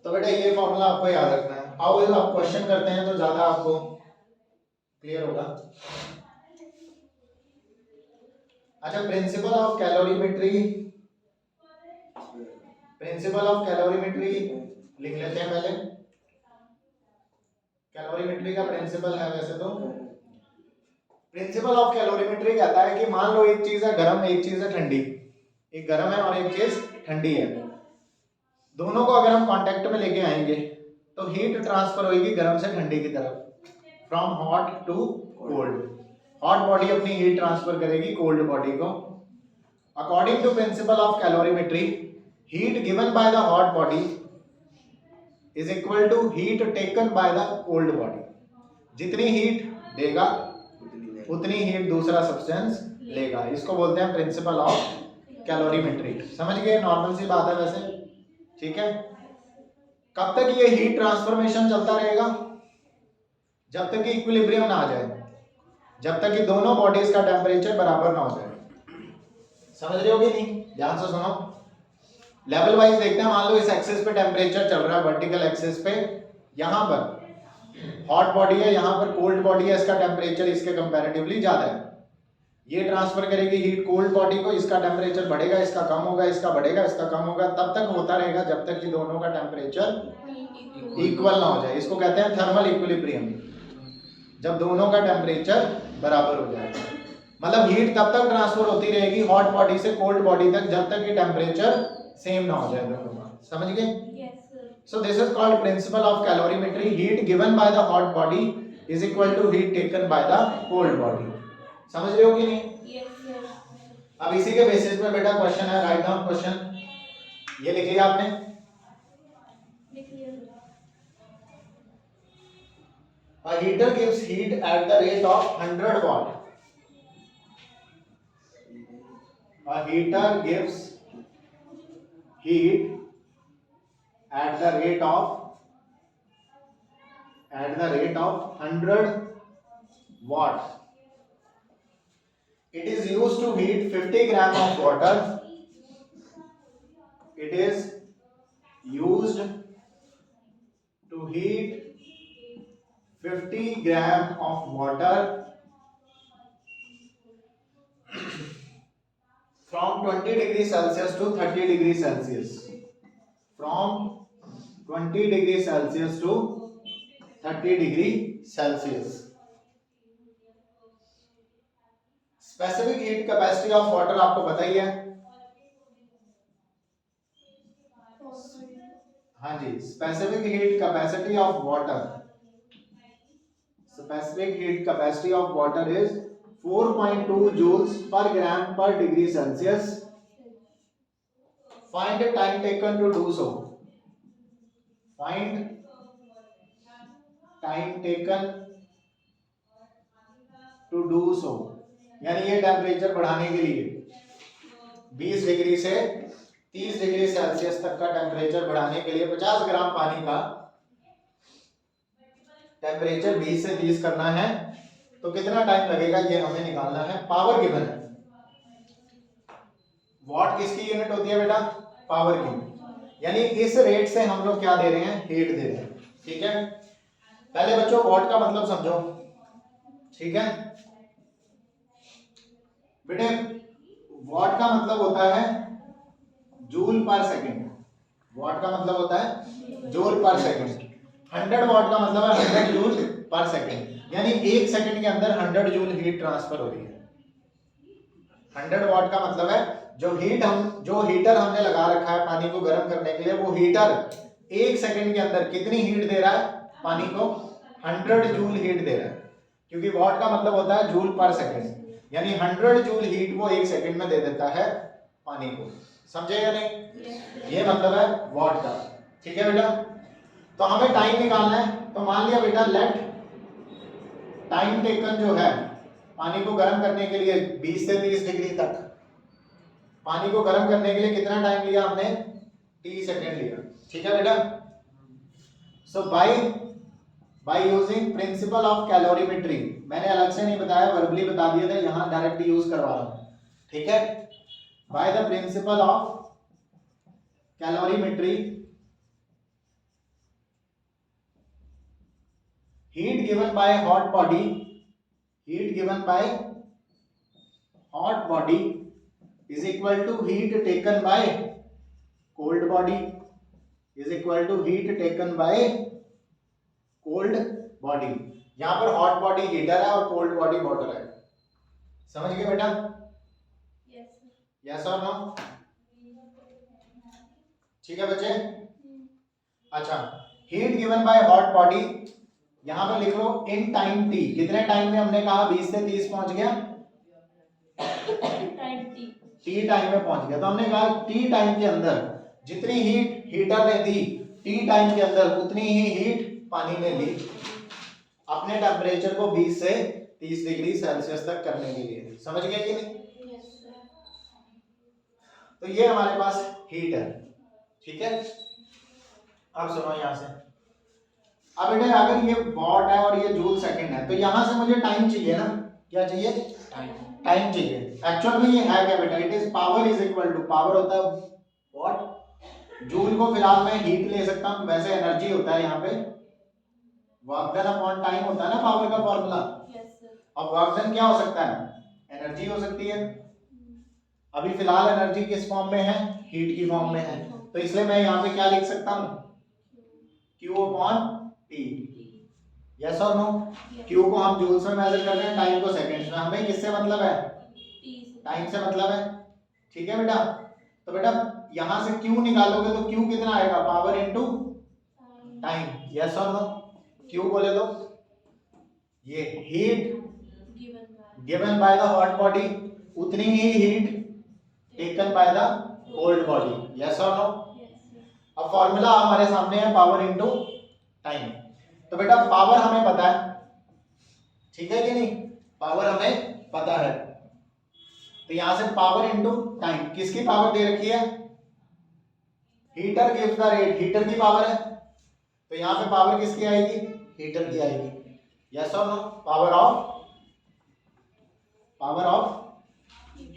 तो बेटा ये फॉर्मूला आपको याद रखना है। आओ आप क्वेश्चन करते हैं तो ज्यादा आपको क्लियर होगा। अच्छा, principal of calorimetry, principal of calorimetry लिख लेते हैं पहले। कैलोरीमेट्री का प्रिंसिपल है वैसे तो, प्रिंसिपल ऑफ कैलोरीमेट्री कहता है कि मान लो एक चीज है गर्म, एक चीज है ठंडी, एक गर्म है और एक चीज ठंडी है। दोनों को अगर हम कांटेक्ट में लेके आएंगे तो हीट ट्रांसफर होगी गर्म से ठंडी की तरफ, from hot to cold. Hot body अपनी हीट ट्रांसफर करेगी कोल्ड बॉडी को। According to principle of calorimetry, heat given by the hot body is equal to heat taken by the cold body. जितनी हीट देगा उतनी heat दूसरा substance लेगा। इसको बोलते हैं प्रिंसिपल ऑफ कैलोरीमेट्री। समझ गए? नॉर्मल सी बात है वैसे, ठीक है। कब तक ये हीट ट्रांसफॉर्मेशन चलता रहेगा? जब तक कि इक्विलिब्रियम ना आ जाए, जब तक कि दोनों बॉडीज का टेम्परेचर बराबर ना हो जाए। समझ रहे हो कि नहीं? ध्यान से सुनो, लेवल वाइज देखते हैं। मान लो इस एक्सिस पे टेम्परेचर चल रहा है, वर्टिकल एक्सिस पे, यहां पर हॉट बॉडी है, यहां पर कोल्ड बॉडी है, इसका टेम्परेचर इसके कंपैरेटिवली ज्यादा है। ये ट्रांसफर करेगी हीट कोल्ड बॉडी को, इसका टेम्परेचर बढ़ेगा, इसका कम होगा, इसका बढ़ेगा, इसका कम होगा, तब तक होता रहेगा जब तक कि दोनों का टेम्परेचर इक्वल ना हो जाए। इसको कहते हैं थर्मल इक्विलिब्रियम, जब दोनों का टेम्परेचर बराबर हो जाए। मतलब हीट तब तक ट्रांसफर होती रहेगी हॉट बॉडी से कोल्ड बॉडी तक जब तक कि टेम्परेचर सेम ना हो जाए दोनों का। समझ गए? So this is called principle of calorimetry. Heat given by the hot body is equal to heat taken by the cold body. समझ रहे हो कि नहीं? Yes, sir. अब इसी के बेसिस पे बेटा क्वेश्चन है, राइट डाउन क्वेश्चन। ये लिख लिया आपने? लिख लिया। A heater gives heat at the rate of 100 watt. A heater gives heat at the rate of 100 watt. It is used to heat 50 gram of water. It is used to heat 50 gram of water from 20 degrees Celsius to 30 degrees Celsius. From 20 degree Celsius to 30 degree Celsius. Specific heat capacity of water आपको पता ही है। हाँ जी, specific heat capacity of water. Specific heat capacity of water is 4.2 joules per gram per degree Celsius. Find the time taken to do so. Find time taken to do so. यानी ये temperature बढ़ाने के लिए 20 degree से 30 degree Celsius तक का temperature बढ़ाने के लिए 50 ग्राम पानी का टेम्परेचर 20 से 30 करना है तो कितना टाइम लगेगा ये हमें निकालना है। पावर गिवन है। वॉट किसकी यूनिट होती है बेटा? पावर की। यानी इस रेट से हम लोग क्या दे रहे हैं? हीट दे रहे हैं। ठीक है, पहले बच्चों वॉट का मतलब समझो। ठीक है बेटे, वॉट का मतलब होता है जूल पर सेकंड। वॉट का मतलब होता है जूल पर सेकंड। 100 वॉट का मतलब है 100 जूल पर सेकंड। यानी एक सेकंड के अंदर 100 जूल हीट ट्रांसफर हो रही है। 100 वॉट का मतलब है जो हीटर हमने लगा रखा है पानी को गर्म करने के लिए, वो हीटर एक सेकंड के अंदर कितनी हीट दे रहा है? पानी को 100 जूल हीट दे रहा है। क्योंकि वॉट का मतलब होता है जूल पर सेकंड, यानी 100 जूल हीट वो एक सेकंड में दे देता है पानी को। समझे या नहीं? ये मतलब है वॉट का। ठीक है बेटा, तो हमें टाइम निकालना है। तो मान लिया बेटा, लेट टाइम टेकन जो है पानी को गर्म करने के लिए 20 से 30 डिग्री तक, पानी को गर्म करने के लिए कितना टाइम लिया हमने? 30 सेकेंड लिया। ठीक है बेटा, so by using principle of calorimetry, मैंने अलग से नहीं बताया, वर्बली बता दिया था, यहां डायरेक्ट यूज करवा रहा हूं। ठीक है, by the principle of calorimetry heat given by hot body, heat given by hot body is equal to heat taken by cold body, is equal to heat taken by cold body. यहां पर hot body heater है और cold body water है। समझ गए बेटा? Yes और no? ठीक है बच्चे? अच्छा, heat given by hot body, यहां पर लिख लो इन टाइम टी। कितने टाइम में हमने कहा 20 से 30 पहुंच गया? टी टाइम में पहुंच गया। तो हमने कहा टी टाइम के अंदर जितनी हीट हीटर ने दी, टी टाइम के अंदर उतनी ही हीट पानी ने ली अपने टेम्परेचर को 20 से 30 डिग्री सेल्सियस तक करने के लिए। समझ गए कि नहीं? तो ये हमारे पास हीट है। ठीक है, अब सुनो यहां से। अब बेटा अगर ये वॉट है और ये जूल सेकंड है, तो यहां से मुझे टाइम चाहिए ना? क्या चाहिए? टाइम चाहिए। एक्चुअल में ये है क्या बेटा? It is power is equal to, power होता है वॉट, जूल को फिलहाल मैं हीट ले सकता हूं, वैसे एनर्जी होता है यहाँ पे वर्क डन अपॉन टाइम होता है ना पावर का फॉर्मूला। अब वर्क डन क्या हो सकता है? एनर्जी हो सकती है। अभी फिलहाल एनर्जी किस फॉर्म में है? हीट की फॉर्म में है। तो इसलिए मैं यहाँ पे क्या लिख सकता हूँ? Q upon T। यस और नो? Q को हम जूल्स में मेजर कर रहे हैं, टाइम को सेकंड्स में। हमें किससे मतलब है? टाइम से मतलब है। ठीक है बेटा? तो बेटा यहां से Q निकालोगे तो Q कितना आएगा? Power into time. यस और नो? Q बोले तो ये heat given by the hot body, उतनी ही heat taken by the cold body. Yes और नो? अब फॉर्मूला हमारे सामने है पावर इनटू टाइम। तो बेटा पावर हमें पता है, ठीक है कि नहीं? पावर हमें पता है। तो यहां से पावर इनटू टाइम, किसकी पावर दे रखी है? Heater gives the rate, heater की पावर है। तो यहां पे पावर किसकी आएगी? हीटर की आएगी। यस और नो? पावर ऑफ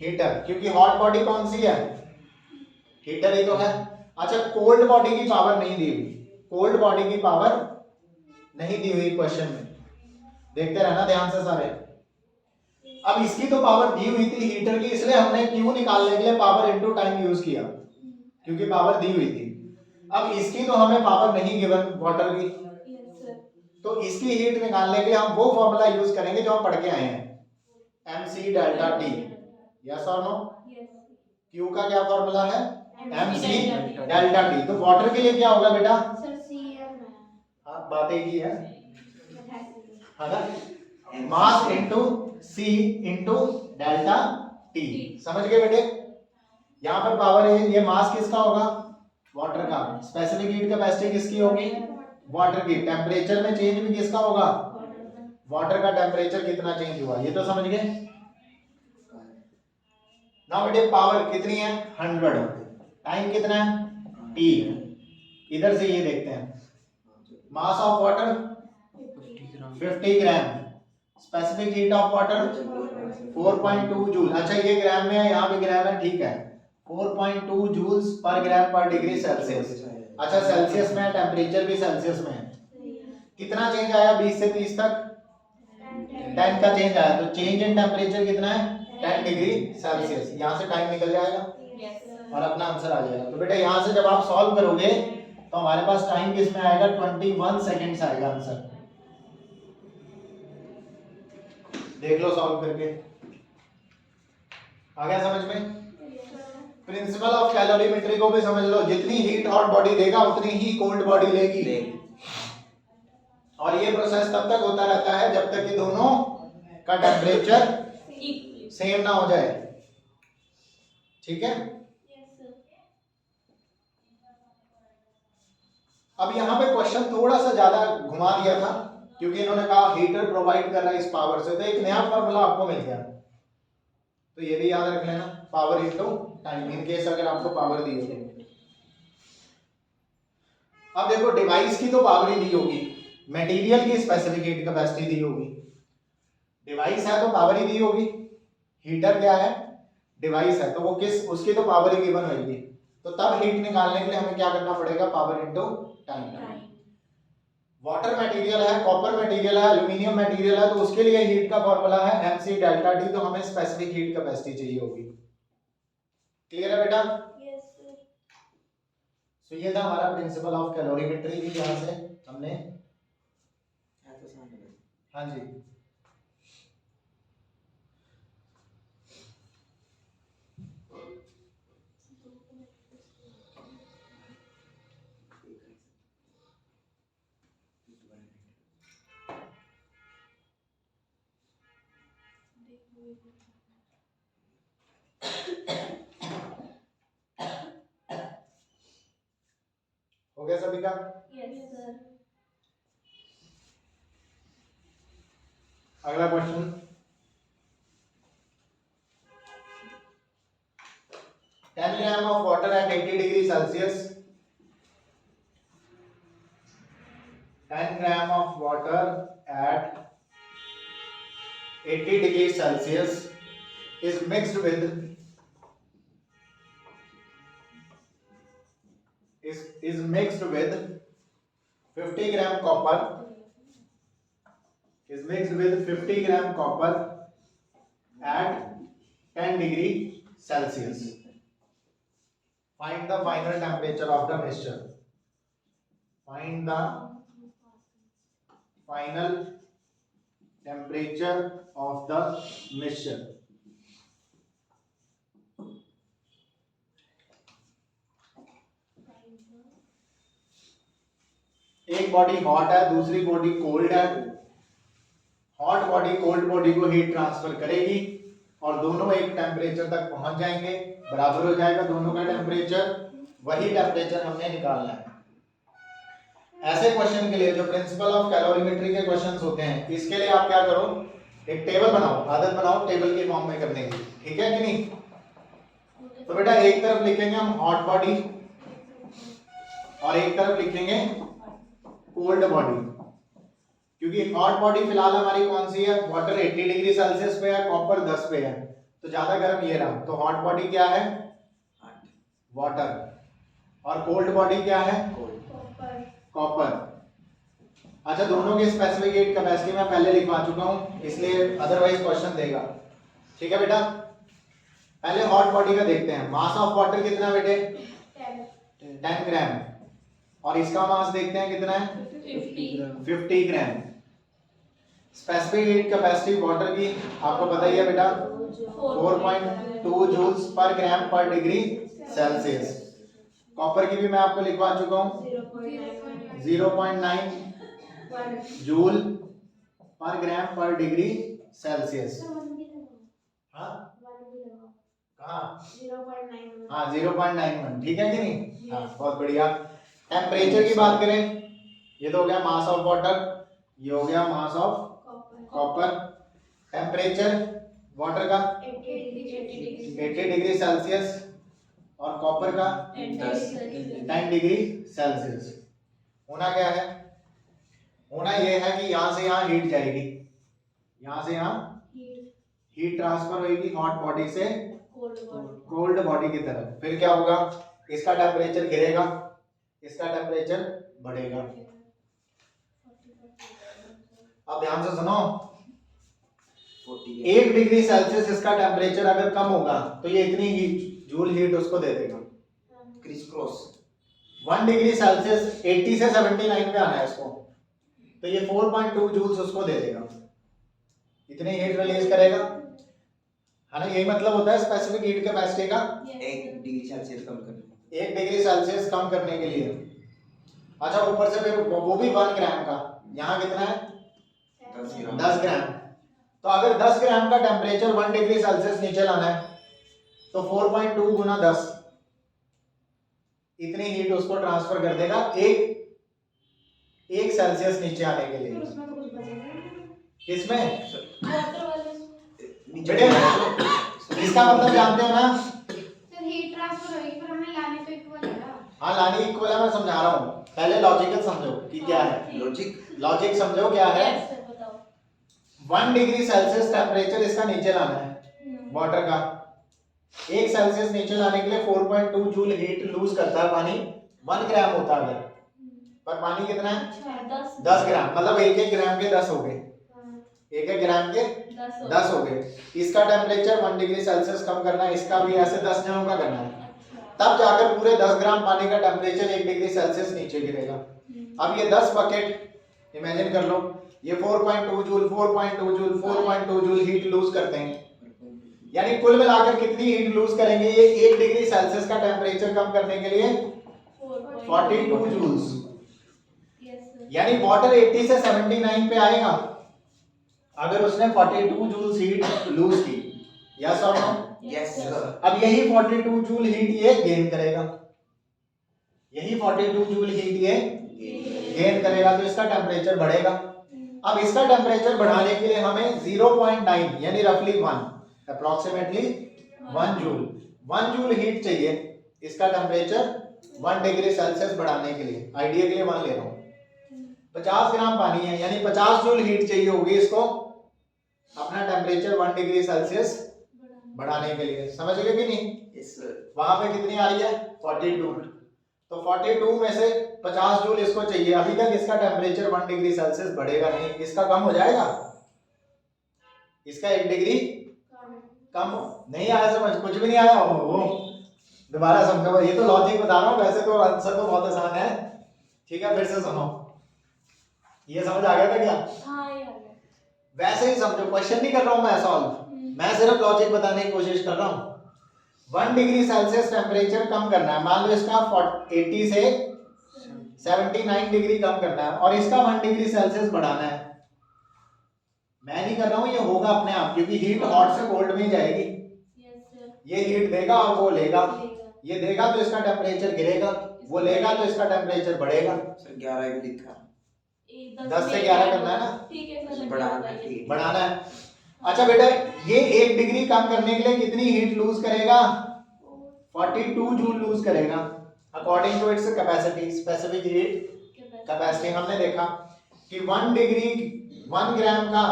हीटर, क्योंकि हॉट बॉडी कौन सी है? हीटर ही तो है। अच्छा, कोल्ड बॉडी की पावर नहीं दी हुई, कोल्ड बॉडी की पावर नहीं दी हुई क्वेश्चन में, देखते रहना ध्यान से सारे। अब इसकी तो पावर दी हुई थी हीटर की, इसलिए हमने क्यू निकालने के लिए पावर इनटू टाइम यूज किया, क्योंकि पावर दी हुई थी। अब इसकी तो हमें पावर नहीं गिवन वाटर की, तो इसकी हीट निकालने के लिए हम वो फॉर्मूला यूज करेंगे जो हम पढ़ के आए हैं, mc डेल्टा टी। यस और नो? क्यू का क्या फॉर्मूला है? mc delta T. तो वाटर के लिए क्या होगा बेटा? हाँ, बात एक ही है ना? मास इनटू सी इनटू डेल्टा टी। समझ गए बेटे? यहाँ पर पावर है, ये मास किसका होगा? वाटर का। स्पेसिफिक हीट कैपेसिटी किसकी होगी? वाटर की। टेम्परेचर में चेंज भी किसका होगा? वाटर का टेम्परेचर कितना चेंज हुआ, ये तो समझ गए ना बेटे? पावर कितनी है? 100। टाइम कितना है? t। इधर से ये देखते हैं, mass of water 50 gram, specific heat of water 4.2 joule. अच्छा ये ग्राम में है, यहाँ पे ग्राम है, ठीक है। 4.2 जूल्स पर ग्राम पर डिग्री सेल्सियस। अच्छा सेल्सियस में है, टेम्परेचर भी सेल्सियस में है। कितना चेंज आया 20 से 30 तक? 10 का चेंज आया। तो चेंज इन टेम्परेचर कितना है? 10 डिग्री सेल्सियस। यहाँ से टाइम निकल जाएगा और अपना आंसर आ जाएगा। तो बेटा यहाँ से जब आप सॉल्व करोगे तो हमारे पास टाइम किस में आएगा? 21 सेकेंड्स आएगा आंसर। देख लो सॉल्व करके, आ गया समझ में? प्रिंसिपल ऑफ कैलोरीमेट्री को भी समझ लो, जितनी हीट हॉट बॉडी देगा उतनी ही कोल्ड बॉडी लेगी। और ये प्रोसेस तब तक होता रहता है जब तक कि दोनों का टेम्परेचर सेम ना हो जाए। ठीक है? अब यहाँ पे क्वेश्चन थोड़ा सा ज्यादा घुमा दिया था, क्योंकि इन्होंने कहा हीटर प्रोवाइड कर रहा है इस पावर से, तो एक नया फॉर्मूला आपको मिल गया। तो ये भी याद रख लेना, power into time, in case अगर आपको पावर दी होगी। अब देखो डिवाइस की तो पावर ही दी होगी, मटेरियल की स्पेसिफिक हीट कैपेसिटी दी होगी। डिवाइस है तो पावर ही दी होगी, हीटर क्या है? डिवाइस है, तो वो किस, उसकी तो पावर ही गिवन होगी। तो तब हीट निकालने के लिए हमें क्या करना पड़ेगा? Power into time. Water material है, कॉपर मटेरियल है, एल्यूमिनियम मटेरियल है, तो उसके लिए हीट का फॉर्मूला है mc डेल्टा टी, तो हमें स्पेसिफिक हीट कैपेसिटी चाहिए होगी। क्लियर है बेटा? Yes sir. सो ये था हमारा प्रिंसिपल ऑफ कैलोरीमेट्री भी, यहाँ से हमने, हाँ जी, हो गया सभी का? Yes sir. अगला question, 10 gram of water at 80 degree Celsius, 10 gram of water at 80 degree Celsius is mixed with 50 gram copper, is mixed with 50 gram copper at 10 degree Celsius. Find the final temperature of the mixture. Find the final temperature of the mixture. एक body hot है, दूसरी body cold है। Hot body cold body को heat transfer करेगी और दोनों एक temperature तक पहुंच जाएंगे, बराबर हो जाएगा दोनों का टेम्परेचर, वही टेम्परेचर हमने निकालना है। ऐसे क्वेश्चन के लिए जो प्रिंसिपल ऑफ कैलोरीमेट्री के क्वेश्चंस होते हैं, इसके लिए आप क्या करो, एक टेबल बनाओ, आदत बनाओ टेबल के फॉर्म में करने की, ठीक है कि नहीं? तो बेटा एक तरफ लिखेंगे हम हॉट बॉडी और एक तरफ लिखेंगे कोल्ड बॉडी, क्योंकि हॉट बॉडी फिलहाल हमारी कौन सी है, वाटर 80 डिग्री सेल्सियस पे है, कॉपर 10 पे है, तो ज्यादा गर्म ये रहा, तो हॉट बॉडी क्या है, वाटर, और कोल्ड बॉडी क्या है, कॉपर। अच्छा, दोनों की स्पेसिफिक हीट कैपेसिटी मैं पहले लिखवा चुका हूं, इसलिए अदरवाइज क्वेश्चन देगा, ठीक है बेटा? पहले हॉट बॉडी का देखते हैं। मास ऑफ वाटर कितना बेटे, 10 ग्राम, और इसका मास देखते हैं कितना है, 50 ग्राम। स्पेसिफिक हीट कैपेसिटी वाटर की आपको पता ही है बेटा, 4.2 जूल्स पर ग्राम पर डिग्री सेल्सियस। कॉपर की भी मैं आपको लिखवा चुका हूं, 0.9 जूल पर ग्राम पर डिग्री सेल्सियस। हाँ कहाँ, हाँ 0.91, ठीक है कि नहीं? हाँ बहुत बढ़िया। टेम्परेचर की बात करें, ये तो हो गया मास ऑफ वाटर, ये हो गया मास ऑफ कॉपर। टेम्परेचर वाटर का 80 डिग्री सेल्सियस और कॉपर का 10 डिग्री सेल्सियस। होना क्या है, होना यह है कि यहां से यहां हीट जाएगी, यहां से यहां हीट ट्रांसफर होगी हॉट बॉडी से कोल्ड बॉडी की तरफ। फिर क्या होगा, इसका टेम्परेचर गिरेगा, इसका टेम्परेचर बढ़ेगा। अब ध्यान से सुनो, 1 डिग्री सेल्सियस इसका टेम्परेचर अगर कम होगा तो ये इतनी हीट, जूल हीट उसको दे देगा, क्रिस क्रॉस। 1 डिग्री सेल्सियस 80 से 79 पे आना है इसको, तो ये 4.2 जूल्स उसको दे देगा, इतनी हीट रिलीज करेगा, है ना? यही मतलब होता है स्पेसिफिक हीट कैपेसिटी का, 1 डिग्री सेल्सियस कम करने, 1 डिग्री सेल्सियस कम करने के लिए। अच्छा, ऊपर से फिर वो भी 1 ग्राम का, यहाँ कितना है 10 ग्राम। तो अगर 10 ग्राम का टेम्परेचर 1 डिग्री सेल्सियस नीचे लाना है तो 4.2 गुना 10 इतनी हीट उसको ट्रांसफर कर देगा एक सेल्सियस नीचे आने के लिए। किसमें, बेटे इसका मतलब जानते हो ना, हीट ट्रांसफर होगी पर हमें लाने तो इक्वल है ना। हाँ लाने इक्वल है, मैं समझा रहा हूँ, पहले लॉजिकल समझो कि क्या है, लॉजिक समझो क्या है। 1 डिग्री सेल्सियस टेम्परेचर इसका नीचे लाना है वाटर का, 1 सेल्सियस नीचे लाने के लिए 4.2 जूल हीट लूज करता है पानी, 1 ग्राम होता है अगर, पर पानी कितना है? अच्छा 10 ग्राम, मतलब एक एक ग्राम के 10 हो गए, एक एक ग्राम के 10 10 हो गए। इसका टेम्परेचर 1 डिग्री सेल्सियस कम करना है, इसका भी ऐसे 10 जनों का करना है, तब जाकर पूरे 10 ग्राम पानी का टेम्परेचर 1 डिग्री सेल्सियस नीचे गिरेगा। अब ये 10 बकेट इमेजिन कर लो, ये 4.2 joule 4.2 joule 4.2 joule heat lose करते हैं, यानी कुल मिलाकर कितनी हीट लूज करेंगे ये 1 डिग्री सेल्सियस का टेम्परेचर कम करने के लिए? 42 जूल्स। यानी वाटर 80 से 79 पे आएगा अगर उसने 42 जूल्स हीट लूज की, यस और नो? Yes sir. अब यही 42 जूल हीट ये गेन करेगा, यही 42 जूल हीट ये गेन करेगा, तो इसका टेम्परेचर बढ़ेगा। अब इसका टेम्परेचर बढ़ाने के लिए हमें 0.9 यानी रफली 1 अप्रोक्सीमेटली 1 जूल 1 जूल हीट चाहिए इसका टेम्परेचर 1 डिग्री सेल्सियस बढ़ाने के लिए। आइडिया के लिए 1 ले रहा हूं। 50 ग्राम पानी है यानी 50 जूल हीट चाहिए होगी इसको अपना टेम्परेचर 1 डिग्री सेल्सियस बढ़ाने के लिए। समझ गए कि नहीं? Yes sir. वहां पे कितनी आ रही है? 42। तो 42 में से 50 जूल इसको चाहिए। अभी तक इसका टेम्परेचर 1 डिग्री सेल्सियस बढ़ेगा नहीं, इसका कम हो जाएगा, इसका 1 डिग्री कम नहीं आया। समझ? कुछ भी नहीं आया हो, दोबारा समझो, ये तो लॉजिक बता रहा हूँ, वैसे तो आंसर तो बहुत आसान है। ठीक है, फिर से सुनो, ये समझ आ गया था क्या? हाँ ये आ गया। वैसे ही समझो, क्वेश्चन नहीं कर रहा हूं मैं सॉल्व, मैं सिर्फ लॉजिक बताने की कोशिश कर रहा हूं। 1 डिग्री सेल्सियस टेम्परेचर कम करना है, मान लो इसका 80 से 79 डिग्री कम करना है और इसका 1 डिग्री सेल्सियस बढ़ाना है। मैं नहीं कर रहा हूं, ये होगा अपने आप, क्योंकि हीट हॉट से कोल्ड में जाएगी। ये हीट देगा और वो लेगा, ये देगा तो इसका टेम्परेचर गिरेगा, वो लेगा तो इसका टेम्परेचर बढ़ेगा। सर 11 भी लिखा, 10 से 11 करना है ना, ठीक है सर, बढ़ाना है, ठीक है। बढ़ाना है। अच्छा बेटा, ये 1 डिग्री कम करने के लिए कितनी हीट लूज करेगा? 42 जूल लूज करेगा according to its capacity, specific heat capacity. हमने देखा कि 1 ग्राम का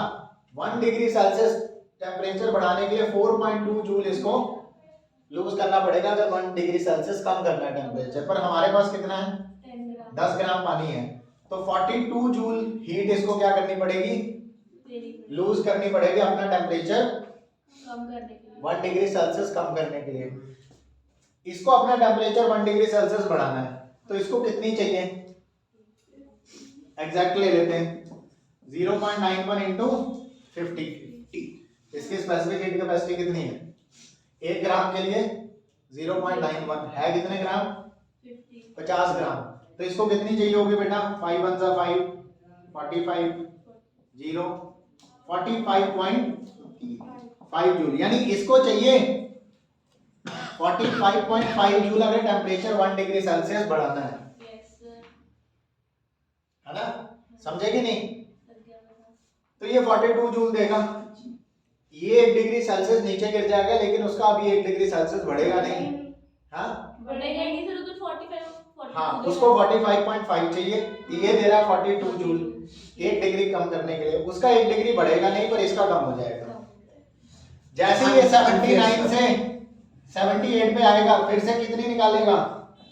1 डिग्री सेल्सियस टेम्परेचर बढ़ाने के लिए 4.2 जूल इसको लूज करना पड़ेगा अगर 1 डिग्री सेल्सियस कम करना है टेम्परेचर। पर हमारे पास कितना है? 10 ग्राम पानी है, तो 42 जूल हीट इसको क्या करनी पड़ेगी? लूज करनी पड़ेगी अपना टेम्परेचर कम करने के लिए, 1 डिग्री सेल्सियस कम करने के लिए। इसको अपना टेम्परेचर 1 डिग्री सेल्सियस बढ़ाना है, तो इसको कितनी चाहिए? एग्जैक्ट ले लेते हैं, 0.91 इंटू 50। इसकी स्पेसिफिक हीट कैपेसिटी कितनी है? 1 ग्राम के लिए 0.91 है कितने ग्राम? 50 ग्राम। तो इसको कितनी चाहिए होगी बेटा? 5 1 जा 5, 45 0 45.5 जूल, यानी इसको चाहिए 45.5 जूल अगर टेम्परेचर 1 डिग्री सेल्सियस बढ़ाना है ना? समझे कि नहीं? तो ये 42 जूल देगा, ये 1 डिग्री सेल्सियस नीचे गिर जाएगा, लेकिन उसका अभी 1 डिग्री सेल्सियस बढ़ेगा नहीं। हाँ बढ़ेगा नहीं सर, तो 45 हाँ, उसको 45.5 चाहिए, ये दे रहा है 42 जूल 1 डिग्री कम करने के लिए। उसका 1 डिग्री बढ़ेगा नहीं, पर इसका कम हो जाएगा। जैसे ही ये 79 से 78 पे आएगा, फिर से कितनी निकालेगा?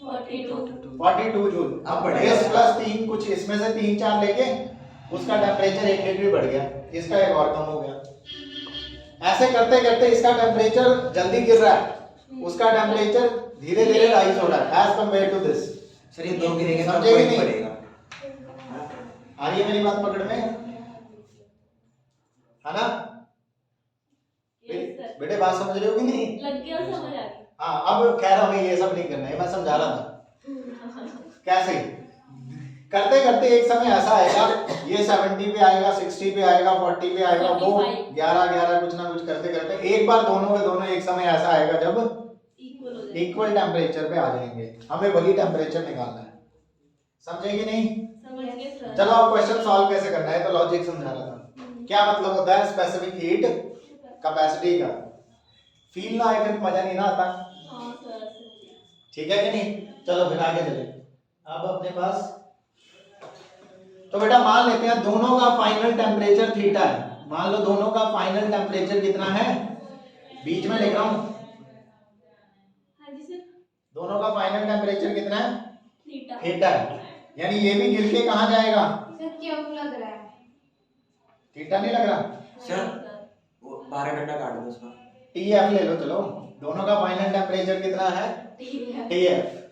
42 जूल। अब बढ़ेगा प्लस 3 कुछ इसमें से 3 4 लेके उसका टेम्परेचर 1 डिग्री बढ़ गया, इसका एक और कम हो गया। ऐसे करते करते इसका टेम्परेचर जल्दी गिर रहा है, उसका टेम्परेचर धीरे धीरे राइज हो रहा है as compared to this. Sir ये 2 गिरेंगे तो समझे कि नहीं? बढ़ेगा। आ रही है मेरी बात पकड़ में, है ना? बेटे बात समझ रहे हो कि नहीं? लग गया, समझ आ गई। हाँ, अब कह रहा हूं मैं ये सब नहीं करना है, मैं समझा रहा था कैसे करते करते एक समय ऐसा आएगा, ये 70 पे आएगा, 60 पे आएगा, 40 पे आएगा, वो 11 कुछ ना कुछ करते करते एक बार दोनों के दोनों एक समय ऐसा आएगा जब इक्वल टेम्परेचर पे आ जाएंगे। हमें वही टेम्परेचर निकालना है। समझे कि नहीं? समझ गए सर। चलो अब क्वेश्चन सॉल्व कैसे करना है, तो लॉजिक समझा रहा था। क्या मतलब होता है स्पेसिफिक हीट कैपेसिटी का? फील ना आए फिर मजा नहीं ना आता। हाँ सर, ठीक है कि नहीं? चलो फिर आगे चले। अब अपने पास तो बेटा मान लेते हैं दोनों का फाइनल टेम्परेचर थीटा है। मान लो दोनों का फाइनल टेम्परेचर कितना है? बीच में लिख रहा हूं, हाँ जी सर, दोनों का फाइनल टेम्परेचर कितना है? थीटा। थीटा है। यानी ये भी गिर के कहाँ जाएगा? सर क्यों लग रहा है? थीटा नहीं लग रहा? सर वो 12 डंडा काट दो उसका। टीएफ ले लो चलो, दोनों का फाइनल टेम्परेचर कितना है? टीएफ।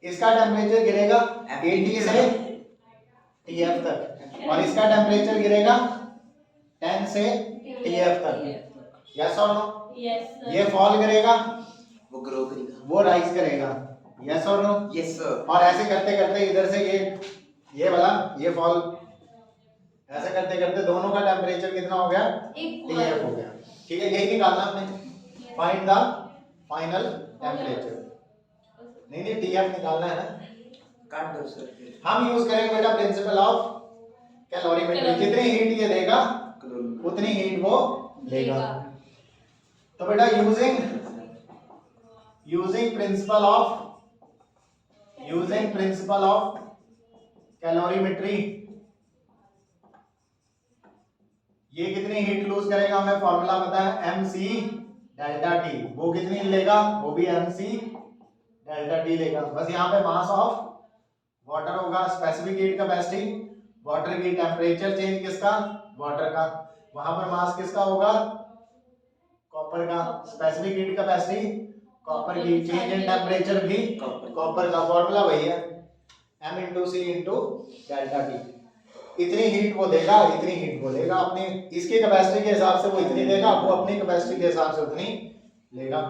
इसका टेम्परेचर गिरेगा 80 से टीएफ तक और इसका टेम्परेचर गिरेगा 10 से टीएफ तक। यस और नो? यस ये फॉल करेगा, वो ग्रो करेगा। वो राइज करेगा। यस और नो? Yes sir. और ऐसे करते करते इधर से ये वाला ये फॉल, ऐसे करते करते दोनों का टेम्परेचर कितना हो गया? टीएफ हो गया। ठीक है, यही निकालना हमने, फाइंड द फाइनल टेम्परेचर। नहीं नहीं, टीएफ निकालना है ना। काट दो सर फिर। हम यूज करेंगे बेटा प्रिंसिपल ऑफ कैलोरीमेट्री। जितनी हीट ये देगा उतनी हीट वो लेगा। तो बेटा यूजिंग प्रिंसिपल ऑफ कैलोरीमेट्री, ये कितनी हीट लूज करेगा? हमें फॉर्मूला पता है, mc डेल्टा टी। वो कितनी लेगा? वो भी mc डेल्टा टी लेगा। बस यहाँ पे मास ऑफ वाटर होगा, स्पेसिफिक हीट कैपेसिटी, वाटर की टेम्परेचर चेंज किसका? वाटर का। वहां पर मास किसका होगा? कॉपर का। स्पेसिफिक हीट कैपेसिटी कॉपर की, चेंज इन टेम्परेचर भी कॉपर का। फॉर्मूला वही है, m into C into delta T. इतनी हीट वो देगा, इतनी हीट वो लेगा। अपनी इसकी कैपेसिटी के हिसाब से वो इतनी देगा, वो अपनी कैपेसिटी के हिसाब से उतनी लेगा।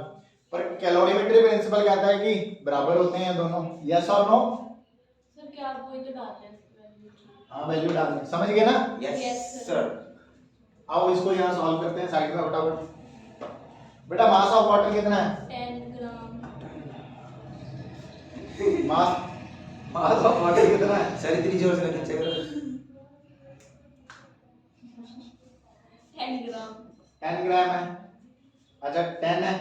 पर कैलोरीमेट्री प्रिंसिपल कहता है कि बराबर होते हैं दोनों। यस और नो? सर क्या आप वही तो डालते हैं? हाँ, वैल्यू डालनी, समझ गए ना? Yes sir. आओ इसको यहाँ सॉल्व करते हैं साइड में फटाफट। बेटा मास ऑफ वाटर कितना है? 10 ग्राम। मास ऑफ वाटर कितना है? सर इतनी जोर से नहीं चल 10 ग्राम। 10 ग्राम है। अच्छा 10 है।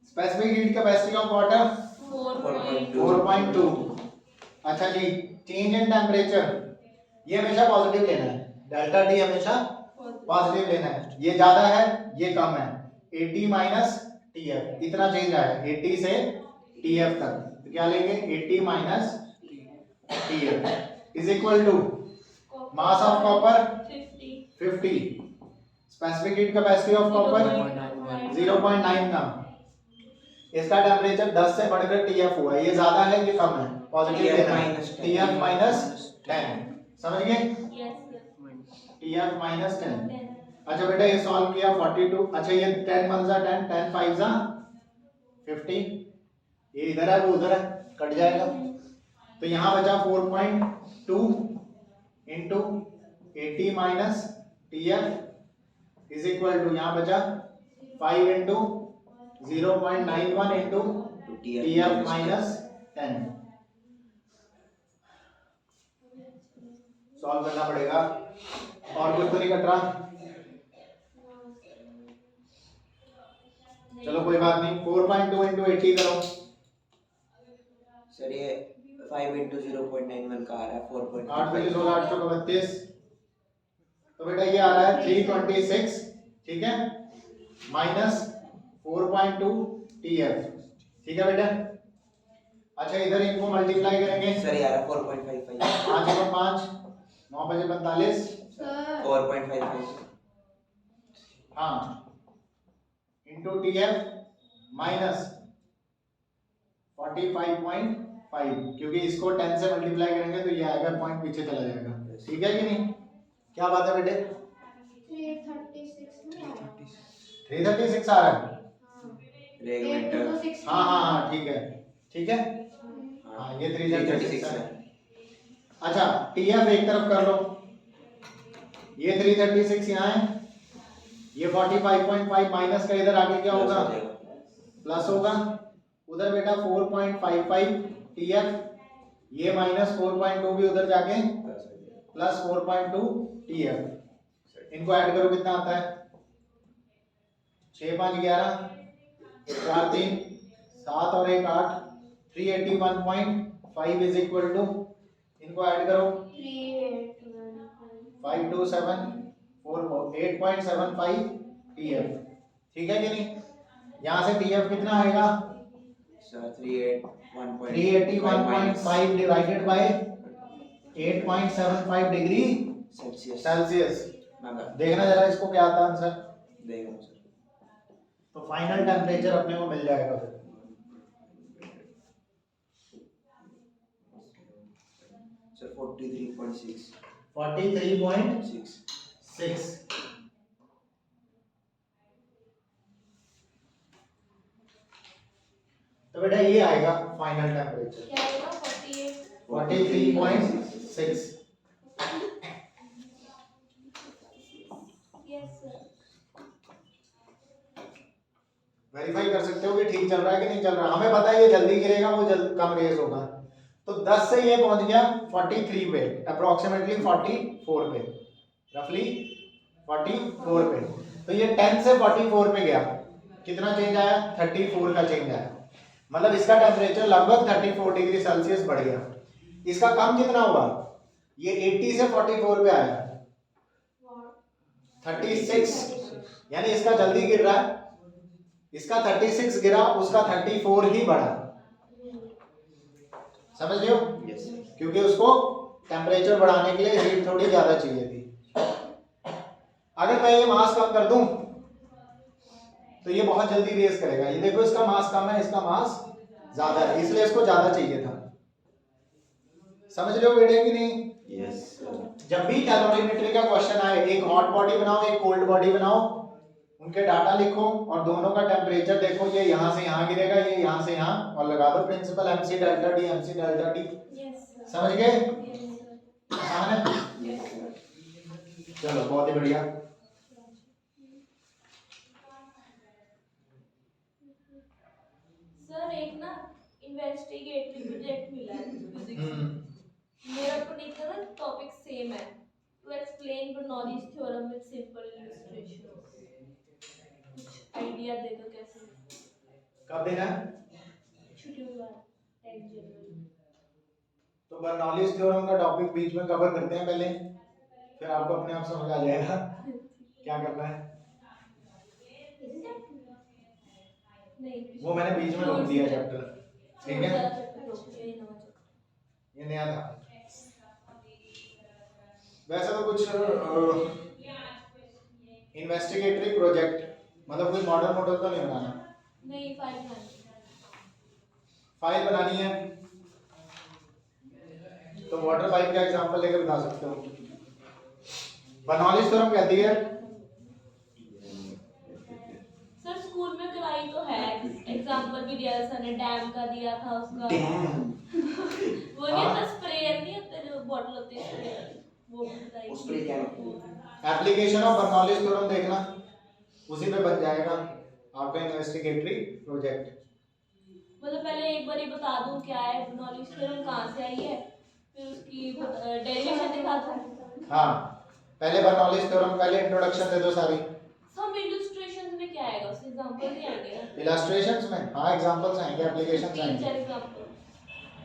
Specific heat capacity of water 4.2। 4.2। अच्छा जी, चेंज इन टेम्परेचर, ये हमेशा पॉजिटिव लेना है। डेल्टा टी हमेशा पॉजिटिव लेना है। ये ज्यादा है, ये कम है। 80 माइनस टीएफ, इतना चेंज आया 80 से टीएफ तक। तो क्या लेंगे? 80 minus TF is equal to mass of copper 50, specific heat capacity of copper 0.9 का। इसका टेम्परेचर 10 से बढ़कर टीएफ हुआ है। ये ज्यादा है, ये कम है, पॉजिटिव लेना है। टीएफ माइनस 10, समझ गए? Yes sir. TF minus 10। अच्छा बेटा ये सॉल्व किया 42। अच्छा ये 10 1 जा 10, 10 5 जा 50। ये इधर है, वो उधर है, कट जाएगा। तो यहाँ बचा 4.2 into 80 minus TF is equal to, यहाँ बचा 5 into 0.91 into TF minus 10। Solve करना पड़ेगा, और कुछ तो नहीं कट रहा। चलो कोई बात नहीं, 4.2 इंटू 80 करो। सर ये 5 इंटू 0.91 का आ रहा है 4.5। 8 में 16 8 चौका 32। तो बेटा ये आ रहा है 326, ठीक है, माइनस 4.2 टीएफ, ठीक है बेटा। अच्छा इधर इनको मल्टीप्लाई करेंगे। सर ये आ रहा है 4.55। 5 और 5 9 बजे 45। सर 4.55। हाँ, इंटू टीएफ माइनस 45.5, क्योंकि इसको 10 से मल्टीप्लाई करेंगे तो ये आएगा, पॉइंट पीछे चला जाएगा। ठीक है कि नहीं? क्या बात है बेटे? 336 में आया। 336 आ रहा है। रेगुलेटर। हाँ हाँ हाँ, ठीक है, ठीक है। हाँ ये 336 है। अच्छा टीएफ एक तरफ कर लो, ये 336 यहाँ है, ये 45.5 माइनस का इधर आगे क्या होगा? प्लस होगा। उधर बेटा 4.55 टीएफ, ये माइनस 4.2 भी उधर जाके प्लस 4.2 टीएफ। इनको ऐड करो, कितना आता है? 6 5 11, 4 3 7 और 1 8, 381.5 इज इक्वल टू, इनको ऐड करो, 5 2 7 4 8.75 टीएफ। ठीक है कि नहीं? यहाँ से टीएफ कितना आएगा? Sir 381.5 381.5 divided by 8.75 degree Celsius. Celsius. मगर देखना जरा इसको क्या आता है आंसर। देगा सर। तो फाइनल टेम्परेचर अपने को मिल जाएगा फिर। सर 43.6। 43.6। 6। तो बेटा ये आएगा फाइनल टेम्परेचर क्या आएगा 48 43.6। यस सर वेरीफाई कर सकते हो कि ठीक चल रहा है कि नहीं चल रहा। हमें पता है ये जल्दी गिरेगा, वो जल्द कम रेज होगा। तो 10 से ये पहुंच गया 43 पे, अप्रोक्सीमेटली 44 पे, रफली 44 पे। तो ये 10 से 44 पे गया, कितना चेंज आया? 34 का चेंज आया। मतलब इसका टेम्परेचर लगभग 34 डिग्री सेल्सियस बढ़ गया। इसका कम कितना हुआ? ये 80 से 44 पे आया, 36, यानी इसका जल्दी गिर रहा है। इसका 36 गिरा, उसका 34 ही बढ़ा। समझ रहे हो? यस। क्योंकि उसको टेम्परेचर बढ़ाने के लिए हीट थोड़ी ज्यादा चाहिए थी। अगर मैं ये मास कम कर दूं तो ये बहुत जल्दी रेस करेगा। ये देखो इसका मास कम है, इसका मास ज्यादा है, इसलिए इसको ज्यादा चाहिए था। समझ रहे हो बेटे कि नहीं? Yes sir. जब भी कैलोरीमेट्री का क्वेश्चन आए, एक हॉट बॉडी बनाओ, एक कोल्ड बॉडी बनाओ, उनके डाटा लिखो और दोनों का टेम्परेचर देखो। ये यहाँ से यहाँ गिरेगा, ये यहाँ से यहाँ, और लगा दो principle MC delta D, MC delta D. Yes sir समझ गए? यस सर आसान है? Yes sir. चलो बहुत ही बढ़िया। सर एक ना इन्वेस्टिगेटरी प्रोजेक्ट मिला है फिजिक्स हम्म। में। मेरा पर्टिकुलर टॉपिक सेम है। To explain Bernoulli's theorem with simple illustration. कुछ आइडिया दे दो कैसे? कब देना है? शेड्यूल 10 जनवरी। तो बर्नौलीज थ्योरम का टॉपिक बीच में कवर करते हैं पहले, फिर आपको अपने आप समझ आ जाएगा क्या करना है। नहीं वो मैंने बीच में रोक दिया चैप्टर, ठीक है? ये नया था। वैसे तो कुछ इन्वेस्टिगेटरी प्रोजेक्ट, मतलब कोई मॉडल मॉडल तो नहीं बनाना। नहीं फाइल बनानी है तो वाटर पाइप का एग्जांपल लेकर बता सकते हो। बर्नौलीज थ्योरम कहती है, सर स्कूल में कराई तो है। एग्जांपल भी दिया सर ने, डैम का दिया था उसका। वो नहीं होता स्प्रेयर, नहीं होते जो बॉटल होती है स्प्रेयर, वो भी बताई। उस पर क्या है? एप्लीकेशन ऑफ बर्नौलीज थ्योरम देखना, उसी पे बन जाएगा आपका इन्वेस्टिगेटरी प्रोजेक्ट। मतलब पहले एक बार ही बता दूं क्या है बर्नौलीज थ्योरम, कहां से आई है, फिर उसकी डेरिवेशन दिखा दूं। हाँ, पहले बर्नौलीज थ्योरम, पहले इंट्रोडक्शन दे दो सारी। सब इलस्ट्रेशंस में क्या आएगा? उसके एग्जांपल नहीं आएंगे ना? इलस्ट्रेशंस में हाँ एग्जांपल्स आएंगे, एप्लीकेशंस 3-4 आएंगे, एग्जांपल।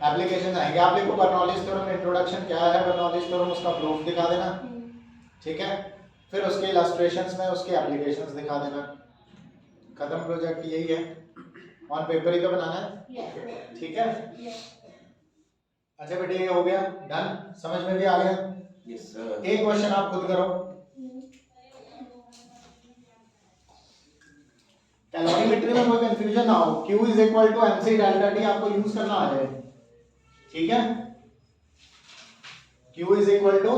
एप्लीकेशंस आएंगे। आप लिखो बर्नौलीज थ्योरम इंट्रोडक्शन, क्या है बर्नौलीज थ्योरम, उसका प्रूफ दिखा देना, ठीक है? फिर उसके इलस्ट्रेशंस में उसके एप्लीकेशंस दिखा देना। खत्म प्रोजेक्ट, यही है। ऑन पेपर ही तो बनाना है, ठीक है? अच्छा बेटे ये हो गया डन, समझ में भी आ गया। Yes sir. एक क्वेश्चन आप खुद करो। कैलोरीमेट्री में कोई कंफ्यूजन ना हो, Q is equal to MC delta T आपको यूज करना आ जाए, ठीक है? Q is equal to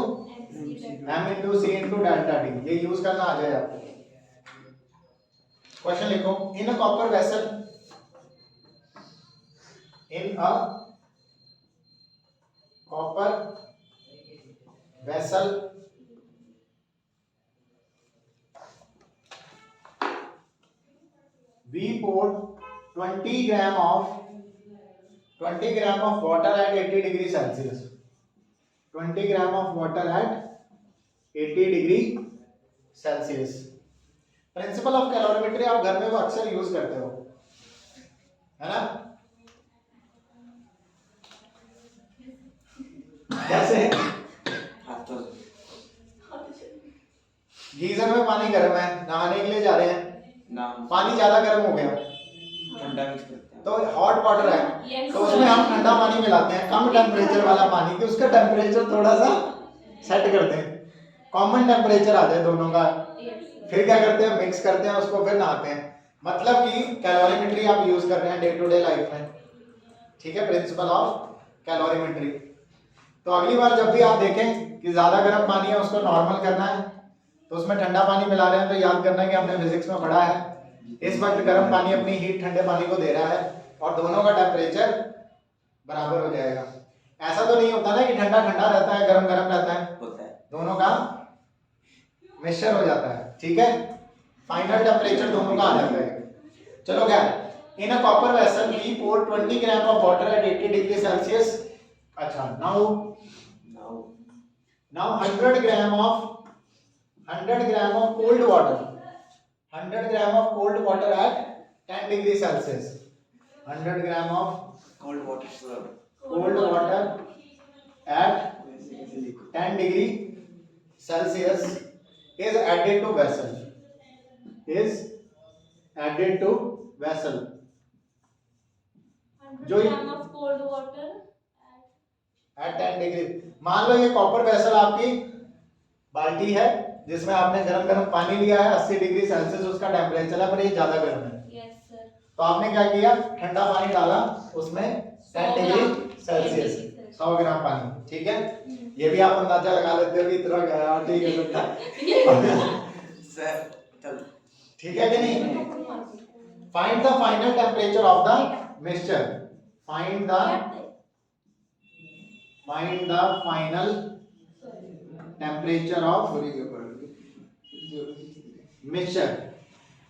M into C into delta T, ये यूज करना आ जाए आपको। क्वेश्चन लिखो, in a copper vessel, in a copper vessel we poured 20 gram of water at 80 degree Celsius. 20 gram of water at 80 degree Celsius. Principal of calorimetry आप घर में वो अक्सर यूज करते हो, है ना? कैसे? हाथों से। गीजर में पानी गर्म है, नहाने के लिए जा रहे हैं, नाम पानी ज्यादा गर्म हो गया ठंडा मिक्स करते हैं। तो हॉट वाटर है Yes, तो उसमें हम ठंडा पानी मिलाते हैं, कम टेम्परेचर वाला पानी, कि उसका टेम्परेचर थोड़ा सा सेट करते हैं, कॉमन टेम्परेचर आ जाए दोनों का। फिर क्या करते हैं, मिक्स करते हैं उसको, फिर नहाते हैं। मतलब कि कैलोरीमेट्री आप यूज कर रहे हैं डे टू डे लाइफ में, ठीक है, प्रिंसिपल ऑफ कैलोरीमेट्री। तो अगली बार जब भी आप देखें कि ज्यादा गर्म पानी है उसको नॉर्मल करना है, तो उसमें ठंडा पानी मिला रहे हैं, तो याद करना है कि हमने फिजिक्स में पढ़ा है इस वक्त गर्म पानी अपनी हीट ठंडे पानी को दे रहा है और दोनों का टेम्परेचर बराबर हो जाएगा। ऐसा तो नहीं होता ना कि ठंडा ठंडा रहता है गरम गरम रहता है, होता है। दोनों का मिक्सचर हो जाता है, ठीक है, फाइनल टेम्परेचर दोनों का आ जाता है। चलो क्या, in a copper vessel we pour 20 gram of water at 80 degree Celsius. अच्छा, now 100 gram of cold water, 100 gram of cold water at 10 degree Celsius, 100 gram of Cold water, sir. cold water at 10 degree Celsius is added to vessel, is added to vessel। 100 gram of cold water at 10 degree. मान लो ये copper vessel आपकी बाल्टी है जिसमें आपने गरम गरम पानी लिया है, 80 डिग्री सेल्सियस उसका टेम्परेचर है, पर ये ज्यादा गर्म है। Yes sir. तो आपने क्या किया, ठंडा पानी डाला उसमें 10 डिग्री सेल्सियस, 100 ग्राम पानी, ठीक है। ये भी आप अंदाजा लगा लेते हो कि इतना गया, ठीक है Sir, चल। ठीक है कि नहीं। Find the final temperature of the mixture, find the final temperature of mixture.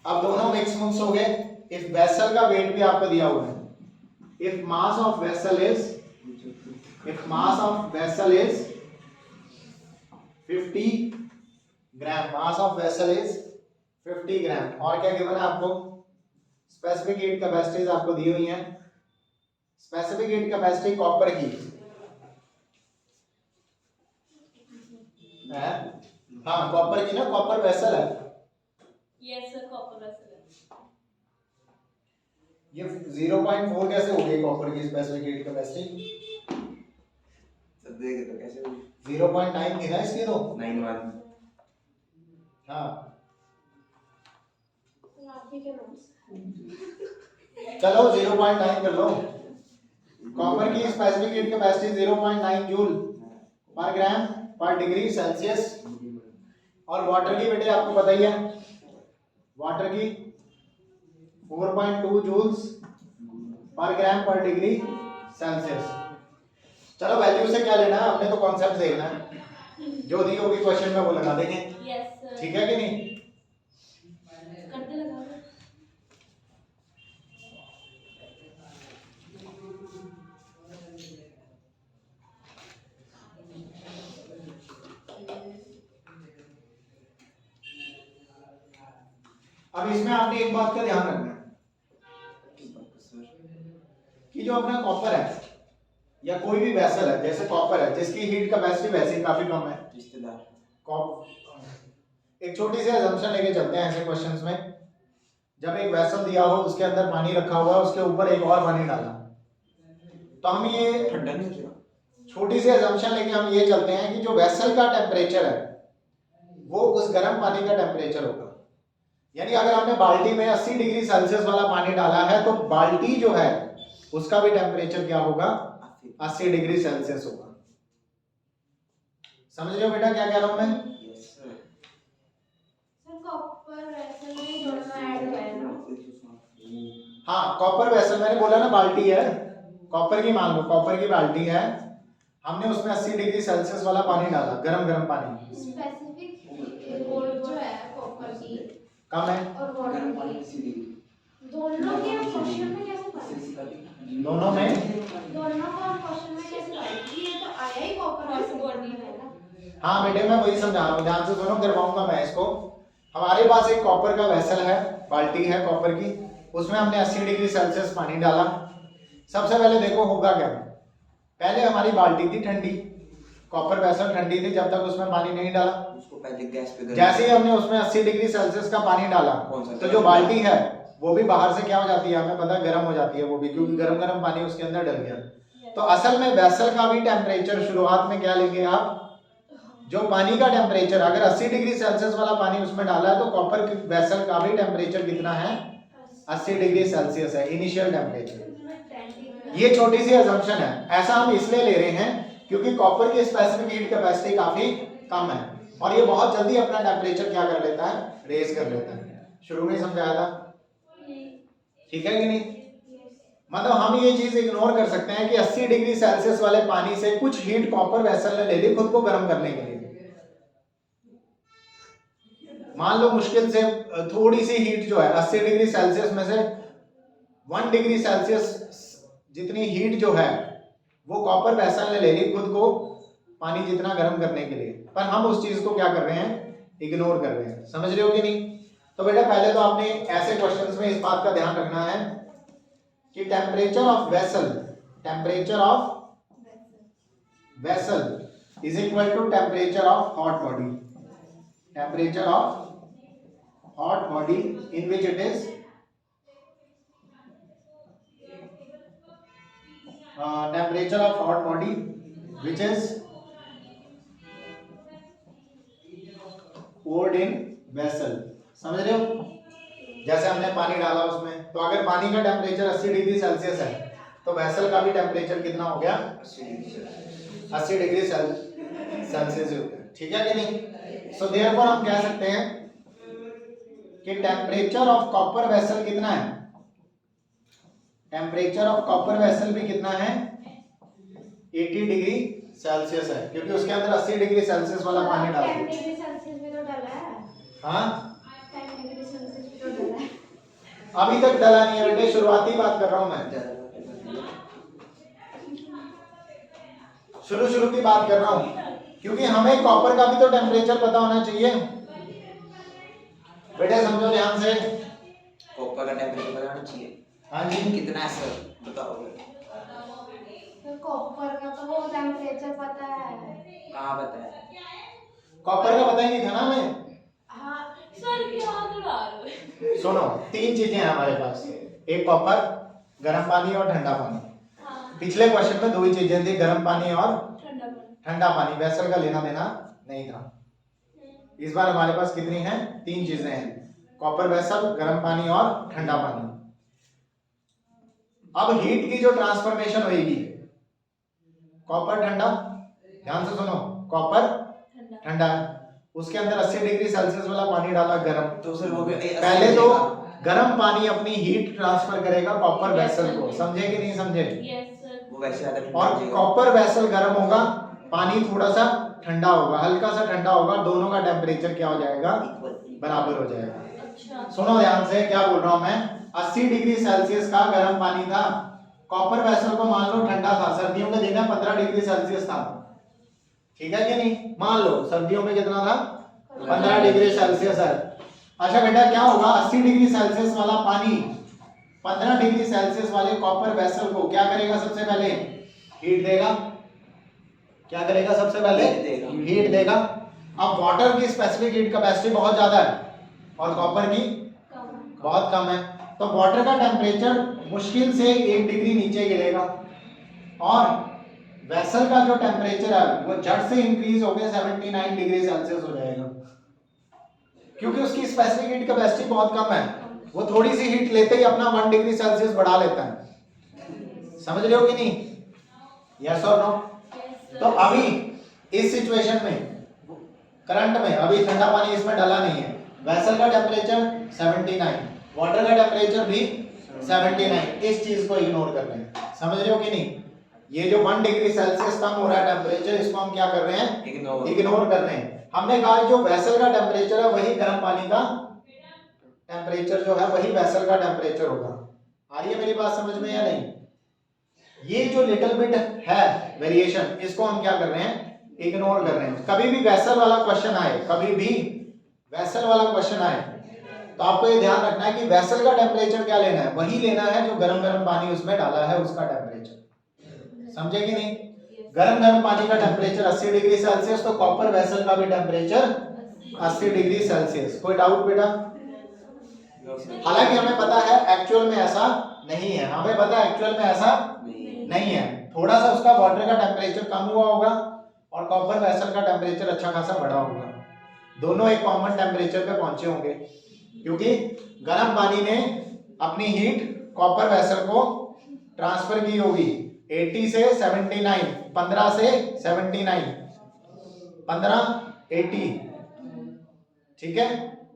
अब दोनों मिक्स मुक्स हो गए। इस वेसल का वेट भी आपको दिया हुआ है, if mass of vessel is 50 gram, mass of vessel is 50 ग्राम। और क्या गिवन है आपको, स्पेसिफिक हीट कैपेसिटीज आपको दी हुई हैं। स्पेसिफिक हीट कैपेसिटी कॉपर की है, हाँ कॉपर की ना, कॉपर वेसल है यस सर, कॉपर वेसल है। ये 0.4 कैसे हो गई कॉपर की स्पेसिफिक हीट कैपेसिटी, सर देखे तो कैसे हुई? 0.9 थी ना इसकी तो। 91। हाँ आप भी के नोट्स चलो 0.9 कर लो। कॉपर की specific heat capacity 0.9 joule per gram पर डिग्री सेल्सियस। और वाटर की बेटे आपको पता ही है, वाटर की 4.2 जूल्स पर ग्राम पर डिग्री सेल्सियस। चलो वैल्यू से क्या लेना है, हमने तो कॉन्सेप्ट देखना है, जो दी होगी क्वेश्चन में वो लगा देंगे, यस सर। ठीक है कि नहीं। करते लगा दो। अब इसमें आपने एक बात का ध्यान रखना है कि जो अपना कॉपर है या कोई भी वेसल है, जैसे कॉपर है जिसकी हीट कैपेसिटी वैसे ही काफी कम है, एक छोटी सी assumption लेके चलते हैं ऐसे क्वेश्चंस में। जब एक वेसल दिया हो, उसके अंदर पानी रखा हुआ है, उसके ऊपर एक और पानी डाला, तो हम ये ठंडा नहीं किया। छोटी सी assumption लेके हम ये चलते हैं कि जो वेसल का टेम्परेचर है वो उस गर्म पानी का टेम्परेचर होगा। यानी अगर हमने बाल्टी में 80 डिग्री सेल्सियस वाला पानी डाला है तो बाल्टी जो है उसका भी टेम्परेचर क्या होगा, 80 डिग्री सेल्सियस होगा। समझ रहे हो बेटा क्या कह रहा हूं मैं। Yes, sir. Sir copper vessel में दोनों ऐड हुआ है ना। हाँ कॉपर वेसल मैंने बोला ना बाल्टी है, कॉपर की मान लो, कॉपर की बाल्टी है, हमने उसमें 80 डिग्री सेल्सियस वाला पानी डाला, गरम गरम पानी। स्पेसिफिक वोल्ट जो है कॉपर की कम है, और वाटर की, दोनों के क्वेश्चन में कैसे पढ़े, दोनों में दोनों को क्वेश्चन में कैसे पढ़े, ये तो आया ही कॉपर वेसल बॉडी में है ना। हाँ बेटे मैं वही समझा रहा हूँ, ध्यान से सुनो, करवाऊंगा मैं इसको। हमारे पास एक कॉपर का वेसल है, बाल्टी है कॉपर की, उसमें हमने 80 डिग्री सेल्सियस पानी डाला। सबसे पहले देखो होगा क्या, पहले हमारी बाल्टी थी ठंडी, कॉपर वेसल ठंडी थी जब तक उसमें पानी नहीं डाला। उसको पहले गैस पे जैसे ही हमने उसमें 80 डिग्री सेल्सियस का पानी डाला तो जो बाल्टी है वो भी बाहर से क्या हो जाती है हमें पता है, गर्म हो जाती है वो भी, क्योंकि गर्म गर्म पानी उसके अंदर डल गया। तो असल में वेसल का भी टेम्परेचर शुरुआत में क्या लेंगे आप, जो पानी का टेम्परेचर, अगर 80 डिग्री सेल्सियस वाला पानी उसमें डाला है तो कॉपर वेसल का भी टेम्परेचर कितना है, 80 डिग्री सेल्सियस है इनिशियल टेम्परेचर। ये छोटी सी अजम्पशन है, ऐसा हम इसलिए ले रहे हैं क्योंकि कॉपर की स्पेसिफिक हीट कैपेसिटी काफी कम है और ये बहुत जल्दी अपना टेम्परेचर क्या कर लेता है, रेज कर लेता है। शुरू में ही समझाया था, ठीक है कि नहीं। मतलब हम ये चीज इग्नोर कर सकते हैं कि 80 डिग्री सेल्सियस वाले पानी से कुछ हीट कॉपर वेसल ने ले ली खुद को गर्म करने के लिए। मान लो मुश्किल से थोड़ी सी हीट जो है 80 डिग्री सेल्सियस में से 1 डिग्री सेल्सियस जितनी हीट जो है वो कॉपर वेसल ने ले ली खुद को पानी जितना गर्म करने के लिए, पर हम उस चीज को क्या कर रहे हैं, इग्नोर कर रहे हैं। समझ रहे हो कि नहीं। तो बेटा पहले तो आपने ऐसे क्वेश्चंस में इस बात का ध्यान रखना है कि temperature of vessel is equal to temperature of hot body, temperature of hot body in which it is temperature of hot body which is poured in vessel। समझ रहे हो, जैसे हमने पानी डाला उसमें, तो अगर पानी का टेम्परेचर 80 डिग्री सेल्सियस है तो वेसल का भी टेम्परेचर कितना हो गया, 80 डिग्री सेल्सियस हो गया, ठीक है कि नहीं। सो देयरफॉर हम कह सकते हैं कि टेम्परेचर ऑफ कॉपर वेसल कितना है, टेम्परेचर ऑफ कॉपर वेसल भी कितना है, 80 डिग्री सेल्सियस है, क्योंकि उसके अंदर 80 डिग्री सेल्सियस वाला पानी डाला है। 10 डिग्री सेल्सियस में तो डाला है। हाँ 10 डिग्री सेल्सियस में तो डाला है। अभी तक डला नहीं है बेटे, शुरुआती बात कर रहा हूं मैं, शुरू की बात कर रहा हूं, क्योंकि हमें कॉपर का भी तो टेम्परेचर पता होना चाहिए। बेटे समझो ध्यान से, कॉपर का टेम्परेचर बताना चाहिए। हाँ जी कितना है सर बताओगे? तो कॉपर का तो वो टेम्परेचर पता है। कहाँ पता है? कॉपर का पता ही नहीं था ना हमें। हाँ सर क्या उड़ा रहे हो? सुनो, 3 चीजें हैं हमारे पास, एक कॉपर, गर्म पानी और ठंडा पानी। हाँ पिछले क्वेश्चन में 2 ही चीजें थी, गर्म पानी और ठंडा पानी। ठंडा पानी, वेसल का लेना देना नहीं था। इस बार हमारे पास कितनी हैं, 3 चीजें हैं, कॉपर वेसल, गर्म पानी और ठंडा पानी। अब हीट की जो ट्रांसफॉर्मेशन होगी, कॉपर ठंडा, ध्यान से सुनो, कॉपर ठंडा, उसके अंदर 80 डिग्री सेल्सियस वाला पानी डाला गर्म, तो सर वो भी पहले तो गर्म पानी अपनी हीट ट्रांसफर करेगा कॉपर वेसल को, समझे कि नहीं समझे। Yes sir. वो वैसे ज्यादा ठंडा और हो जाएगा। कॉपर वेसल गर्म होगा, पानी थोड़ा सा ठंडा होगा, हल्का सा ठंडा होगा, दोनों का टेम्परेचर क्या हो जाएगा, बराबर हो जाएगा। अच्छा सुनो ध्यान से, क्या बोल रहा हूं मैं, 80 डिग्री सेल्सियस का गर्म पानी था, कॉपर वेसल को मान लो ठंडा था, सर्दियों के दिन में 15 डिग्री सेल्सियस था, ठीक है कि नहीं, मान लो सर्दियों में कितना था, 15 डिग्री सेल्सियस है। अच्छा बेटा क्या होगा, 80 डिग्री सेल्सियस वाला पानी 15 डिग्री सेल्सियस वाले कॉपर वेसल को क्या करेगा, सबसे पहले हीट देगा, क्या करेगा सबसे पहले, हीट देगा। अब वाटर की स्पेसिफिक हीट कैपेसिटी बहुत ज्यादा है और कॉपर की बहुत कम है, तो वाटर का टेम्परेचर मुश्किल से 1 डिग्री नीचे गिरेगा और वेसल का जो टेम्परेचर है वो झट से इंक्रीज होकर 79 डिग्री सेल्सियस हो जाएगा, क्योंकि उसकी स्पेसिफिक हीट कैपेसिटी बहुत कम है, वो थोड़ी सी हीट लेते ही अपना 1 डिग्री सेल्सियस बढ़ा लेता है। समझ रहे हो कि नहीं, यस और नो। तो अभी इस सिचुएशन में, करंट में, अभी ठंडा पानी इसमें डाला नहीं है, वेसल का टेम्परेचर 79, वाटर का टेम्परेचर भी 79, इस चीज को इग्नोर कर रहे हैं। समझ रहे हो कि नहीं, ये जो 1 डिग्री सेल्सियस कम हो रहा है टेम्परेचर, इसको हम क्या कर रहे हैं, इग्नोर कर रहे हैं। हमने कहा जो वेसल का टेम्परेचर है वही गर्म पानी का टेम्परेचर जो है वही वेसल का टेम्परेचर होगा। आ रही है मेरी बात समझ में या नहीं। ये जो लिटिल बिट है वेरिएशन, इसको हम क्या कर रहे हैं, इग्नोर कर रहे हैं। कभी भी वेसल वाला क्वेश्चन आए, कभी भी वेसल वाला क्वेश्चन आए तो आपको ये ध्यान रखना है कि वेसल का टेम्परेचर क्या लेना है, वही लेना है जो गर्म गर्म पानी उसमें डाला है उसका टेम्परेचर। समझे कि नहीं, गर्म गर्म पानी का टेम्परेचर 80 डिग्री सेल्सियस, तो कॉपर वेसल का भी टेम्परेचर 80 डिग्री सेल्सियस। कोई डाउट बेटा, हालांकि हमें पता है एक्चुअल में ऐसा नहीं है, हमें पता है एक्चुअल में ऐसा नहीं है। थोड़ा सा उसका वाटर का टेम्परेचर कम हुआ होगा और कॉपर वेसल का टेम्परेचर अच्छा खासा बढ़ा होगा। दोनों एक कॉमन टेम्परेचर पे पहुंचे होंगे क्योंकि गर्म पानी ने अपनी हीट कॉपर वेसल को ट्रांसफर की होगी 80 से 79, 15 से 79, 15 80, ठीक है।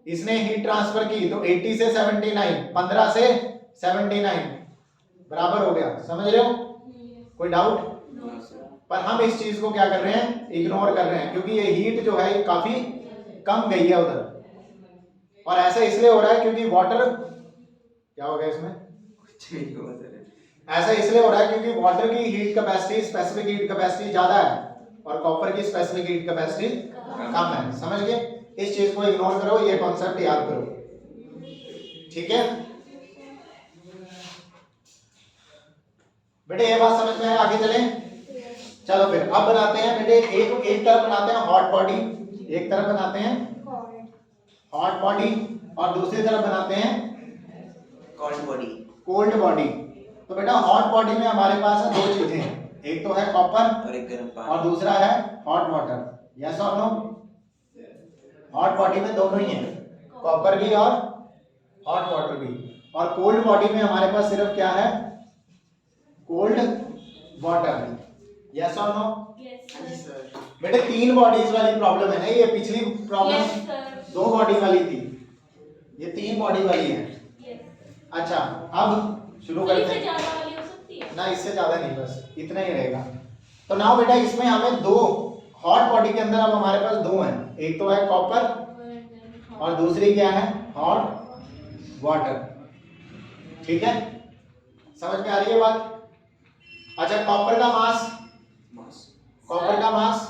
इसने हीट ट्रांसफर की तो 80 से 79, 15 से 79 बराबर हो गया, समझ रहे हो? कोई डाउट? पर हम इस चीज को क्या कर रहे हैं, इग्नोर कर रहे हैं क्योंकि ये हीट जो है ये काफी कम गई है उधर। और ऐसा इसलिए हो रहा है क्योंकि वाटर, क्या हो गया इसमें, ऐसा इसलिए हो रहा है क्योंकि वाटर की heat capacity, specific heat capacity ज्यादा है और कॉपर की स्पेसिफिक हीट कैपेसिटी कम है। समझ गए? इस चीज को इग्नोर करो, ये कॉन्सेप्ट याद करो, ठीक है बेटे? ये बात समझ में है? आगे चलें? चलो फिर अब बनाते हैं बेटे, एक तरफ बनाते हैं हॉट बॉडी, एक तरफ बनाते हैं हॉट बॉडी और दूसरी तरफ बनाते हैं कोल्ड बॉडी। Cold body. तो बेटा हॉट बॉडी में हमारे पास है दो चीजें, एक तो है कॉपर और एक गर्म और पानी। दूसरा है हॉट वाटर। यस और नो? हॉट बॉडी में दोनों ही है, कॉपर भी और हॉट वाटर भी। और कोल्ड बॉडी में हमारे पास सिर्फ क्या है, कोल्ड वाटर। यस और नो? Yes sir. बेटे 3 बॉडीज वाली प्रॉब्लम है ना, ये पिछली प्रॉब्लम यस सर। 2 बॉडी वाली थी, ये 3 बॉडी वाली है। यस। अच्छा अब शुरू करते इससे हैं। ज्यादा वाली हो सकती है ना इससे ज्यादा नहीं, बस इतना ही रहेगा। तो नाउ बेटा इसमें हमें दो, हॉट बॉडी के अंदर अब हमारे पास दो हैं, एक तो है कॉपर और दूसरी क्या है, हॉट वाटर। ठीक है, समझ में आ रही है बात? अच्छा कॉपर का मास, कॉपर का मास,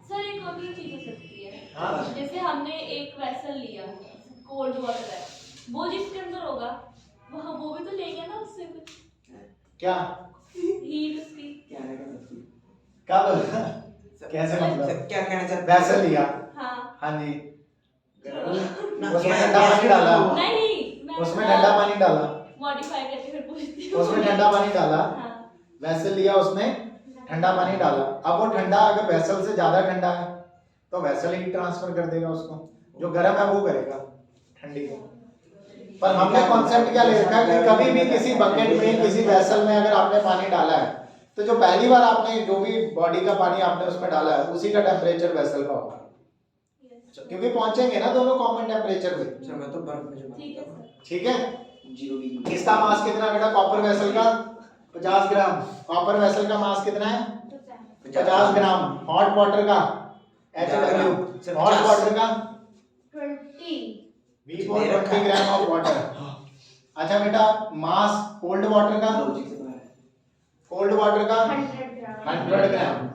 सर एक और भी चीज हो सकती है। हाँ जैसे हमने एक वेसल लिया, कोल्ड वाटर है, वो जिसके अंदर होगा वो भी तो लेंगे ना उससे कुछ क्या हीट उसकी। क्या बोल रहा? कैसे मतलब? क्या कहना चाहते वैसे लिया, हाँ हाँ जी, ना, उसमें क्या- ठंडा क्या- पानी डाला, नहीं, मैं उसमें ठंडा पानी डाला, मॉडिफाई करके फिर पूछती हूँ। उसमें ठंडा पानी डाला, हाँ वैसे लिया, उसमें ठंडा पानी डाला। अब वो ठंडा अगर वेसल से ज्यादा ठंडा है तो वेसल ही ट्रांसफर कर देगा उसको, जो गर्म है वो करेगा ठंडी को। पर हमने कॉन्सेप्ट क्या ले रखा है कि कभी भी किसी बकेट में, किसी वेसल में अगर आपने पानी डाला है तो जो पहली बार आपने जो भी बॉडी का पानी आपने उसमें डाला है उसी का टेम्परेचर वेसल का होगा, क्योंकि पहुंचेंगे ना दोनों कॉमन टेम्परेचर पे। अच्छा मैं तो बर्फ में जो ठीक है सर। ठीक है, 0 डिग्री। इसका मास कितना बेटा कॉपर वेसल का? 50 ग्राम। कॉपर वेसल का मास कितना है? 50 ग्राम। हॉट वाटर का HW, हॉट वाटर का 20 V420 ग्राम ऑफ वाटर। अच्छा बेटा मास कोल्ड वाटर का, लॉजिक से बाहर है। कोल्ड वाटर का 100 ग्राम 100 ग्राम।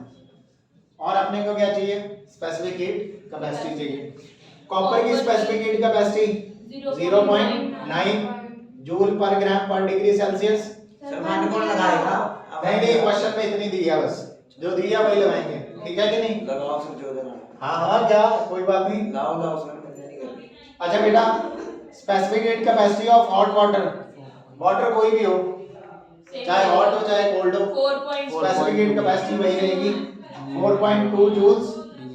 और अपने को क्या चाहिए? स्पेसिफिक हीट कैपेसिटी चाहिए। कॉपर की specific heat capacity 0.9 joule per gram पर डिग्री सेल्सियस। सर मैंने कौन लगाएगा? नहीं नहीं, क्वेश्चन में इतनी दी है, बस जो दी है वही लगाएंगे, ठीक है कि नहीं? लगाओ सर जो लगाना। हाँ हाँ, क्या कोई बात नहीं। लाओ सर मैं नहीं करनी। अच्छा बेटा specific heat capacity of hot water, water कोई भी हो, चाहे हॉट हो चाहे कोल्ड हो, 4.4 स्पेसिफिक हीट कैपेसिटी वही रहेगी 4.2 जूल्स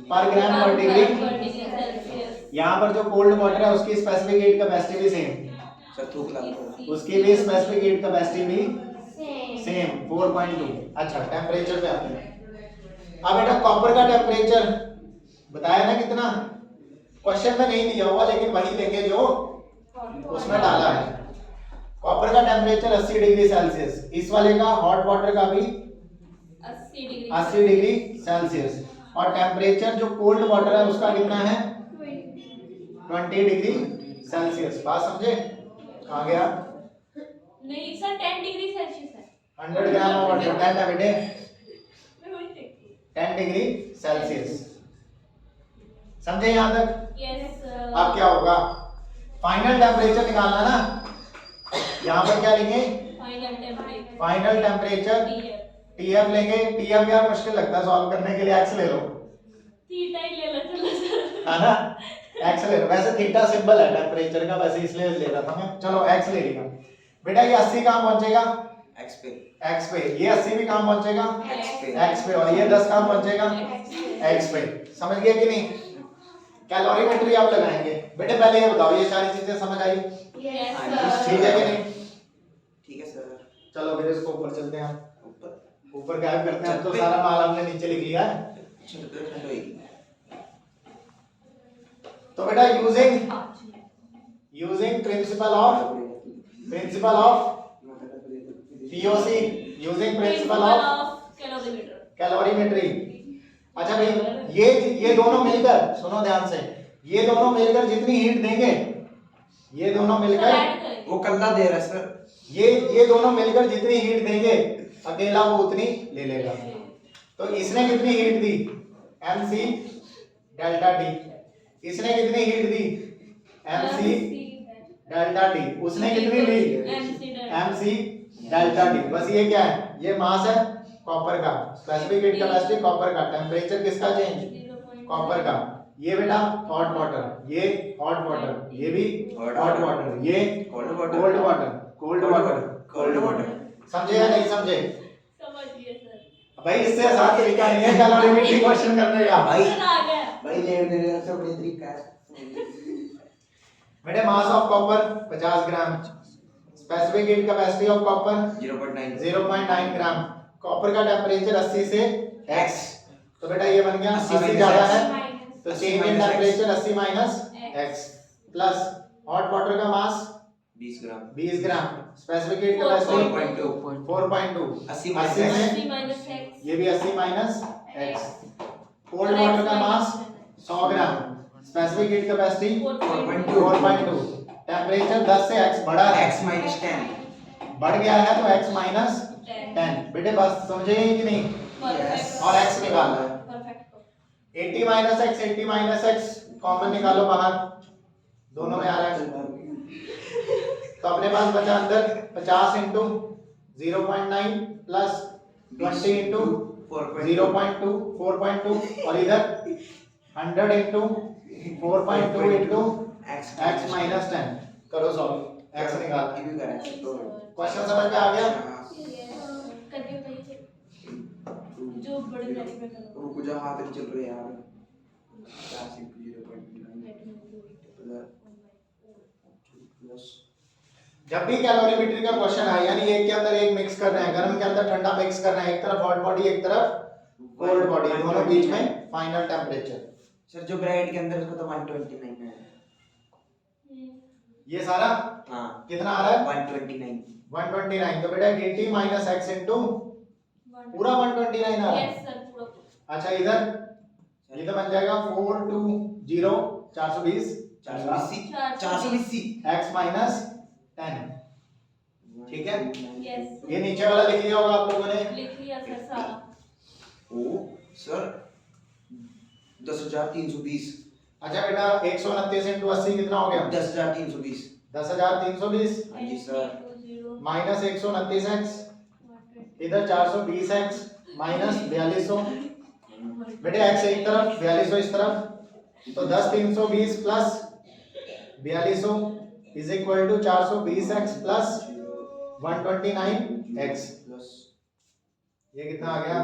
पर ग्राम पर डिग्री। सेल्सियस। यहाँ पर जो कोल्ड वाटर है उसकी स्पेसिफिक हीट कैपेसिटी भी सेम, सर थूक लगाओ। उसकी भी स्पेसिफिक हीट कैपेसिटी भी सेम सेम 4.2। अच्छा टेम्परेचर पे आते हैं। अब बेटा कॉपर का टेम्परेचर बताया ना कितना, क्वेश्चन में नहीं दिया हुआ लेकिन वही लेंगे जो उसमें डाला है। कॉपर का टेम्परेचर 80 डिग्री सेल्सियस, इस वाले का हॉट वाटर का भी 80 डिग्री 80 डिग्री सेल्सियस। और टेम्परेचर जो कोल्ड वाटर है उसका कितना है? 20 डिग्री सेल्सियस। बात समझे? कहाँ गया? नहीं सर 10 डिग्री सेल्सियस है। 100 ग्राम ऑफ वाटर 10 है बेटे, मैं वही देखती 10 डिग्री सेल्सियस। समझे यहाँ तक? हूँ। Yes sir. अब क्या होगा? फाइनल टेम्परेचर निकालना ना, यहाँ पर क्या लेंगे? Final temperature final temperature TF लेंगे। TF यार मुश्किल लगता है सॉल्व करने के लिए, x ले लो, थीटा ही ले लो चलो सर। है ना? एक्स ले रहा, वैसे थीटा सिंबल है टेम्परेचर का, वैसे इसलिए ले रहा था मैं। चलो एक्स ले लिया बेटा। ये 80 कहाँ पहुंचेगा? एक्स पे, एक्स पे। ये 80 भी कहाँ पहुंचेगा? एक्स पे, एक्स पे। और ये 10 कहाँ पहुंचेगा? एक्स पे। समझ गए कि नहीं? कैलोरीमेट्री आप लगाएंगे बेटे। पहले ये बताओ, ये सारी चीजें समझ आई? यस ठीक है कि नहीं? ठीक है सर। चलो फिर इसको ऊपर चलते हैं। ऊपर ऊपर गायब करते हैं। अब तो सारा माल हमने नीचे लिख लिया है। छत पे ठंड होएगी। तो बेटा using principle of POC, using principle of calorimetry. अच्छा भाई, ये दोनों मिलकर, सुनो ध्यान से, ये दोनों मिलकर जितनी हीट देंगे, ये दोनों मिलकर, वो कल्ला दे रहा है सर। ये दोनों मिलकर जितनी हीट देंगे, अकेला वो उतनी ले लेगा। तो इसने कितनी हीट दी? mc delta T. इसने कितनी हीट दी? mc delta T. उसने कितनी ली? mc delta T. बस ये क्या है? ये मास है कॉपर का, स्पेसिफिक हीट कैपेसिटी कॉपर का, टेम्परेचर किसका चेंज? कॉपर का। ये बेटा हॉट वाटर, ये हॉट वाटर, ये भी हॉट वाटर, ये cold water, cold water, cold water, cold water. समझे या नहीं समझे? समझिए सर। भाई इससे आसान तरीका नहीं है कैलोरीमेट्री क्वेश्चन करने का। भाई सर आ गया। भाई लेट दे रहा है, बड़ी तरीका है। बेटे मास of copper 50 gram, specific heat capacity of copper 0.9, 0.9 gram, copper का टेम्परेचर 80 से x। तो बेटा ये बन गया 80 80 ज्यादा है, माइनस तो change in temperature 80 minus x plus hot water का मास 20 ग्राम, 20 ग्राम, स्पेसिफिक हीट कैपेसिटी 4.2, 4.2, 80 80 में 80 माइनस x। ये भी 80 माइनस x। कोल्ड वाटर का मास 100 ग्राम, स्पेसिफिक हीट कैपेसिटी 4.2, टेम्परेचर 10 से x बढ़ा है, x minus 10। बढ़ गया है तो x माइनस 10। बेटे बस समझे कि नहीं? परफेक्ट। और x निकालना है। Perfect. 80 minus x, 80 minus x common निकालो बाहर, दोनों में आ रहा है। तो अपने पास बचा अंदर 50 इंटू 0.9 प्लस 20 इंटू 0.2 4.2, और इधर 100 इंटू 4.2 इंटू x माइनस 10। करो सॉल्व, x निकाल। ये भी करें तो क्वेश्चन समझ में आ गया? करके बताइए जो बड़े डायरी में करो। रुक जा, हाथ नहीं चल रहे यार। 50 into 0.9 प्लस जब भी कैलोरीमेट्री का क्वेश्चन आए, यानी एक के अंदर एक मिक्स कर रहे हैं, गर्म के अंदर ठंडा मिक्स कर रहे हैं, एक तरफ हॉट बॉडी एक तरफ कोल्ड बॉडी, दोनों बीच में फाइनल टेम्परेचर। सर जो ब्राइट के अंदर उसका तो 129 है। ये सारा हाँ कितना आ रहा है? 129। 129। तो बेटा 80 माइनस x इंटू पूरा 129 आ रहा है। यस सर पूरा। अच्छा इधर ये तो बन जाएगा 420 420 420 x माइनस 10। ठीक है, यस ये नीचे वाला लिख लिया होगा आप लोगों ने। लिख लिया सर सारा। ओ सर 10,320। अच्छा बेटा 129 इंटू 80 कितना हो गया? 10,320। 10,320 हाँ जी सर। माइनस 129x, इधर 420x माइनस 4200। बेटे x एक तरफ 4200 इस तरफ, तो 10,320 plus 4200 is equal to 420x plus 129x। ये कितना आ गया?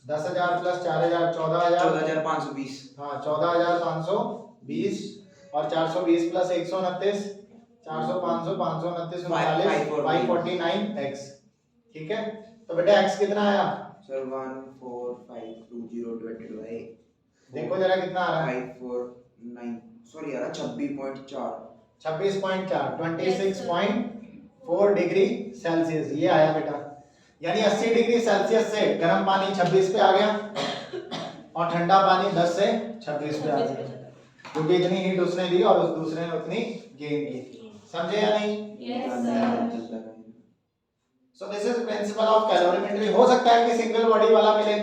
10,000 प्लस 4,000 14,000। 14,520। हाँ 14,520 और 420 प्लस 129 400 500 529 549x। ठीक है, तो बेटा x कितना आया? सर 14520 डिवाइडेड बाय देखो जरा कितना आ रहा है? 549 सॉरी यार 26.4 26.4 26.4 डिग्री सेल्सियस ये आया बेटा। यानी 80 डिग्री सेल्सियस से गर्म पानी 26 पे आ गया और ठंडा पानी 10 से 26 पे आ गया, क्योंकि इतनी हीट उसने दी और उस दूसरे ने उतनी गेन की। समझे या नहीं? Yes sir. So this is principal of calorimetry. हो सकता है कि सिंगल बॉडी वाला मिले,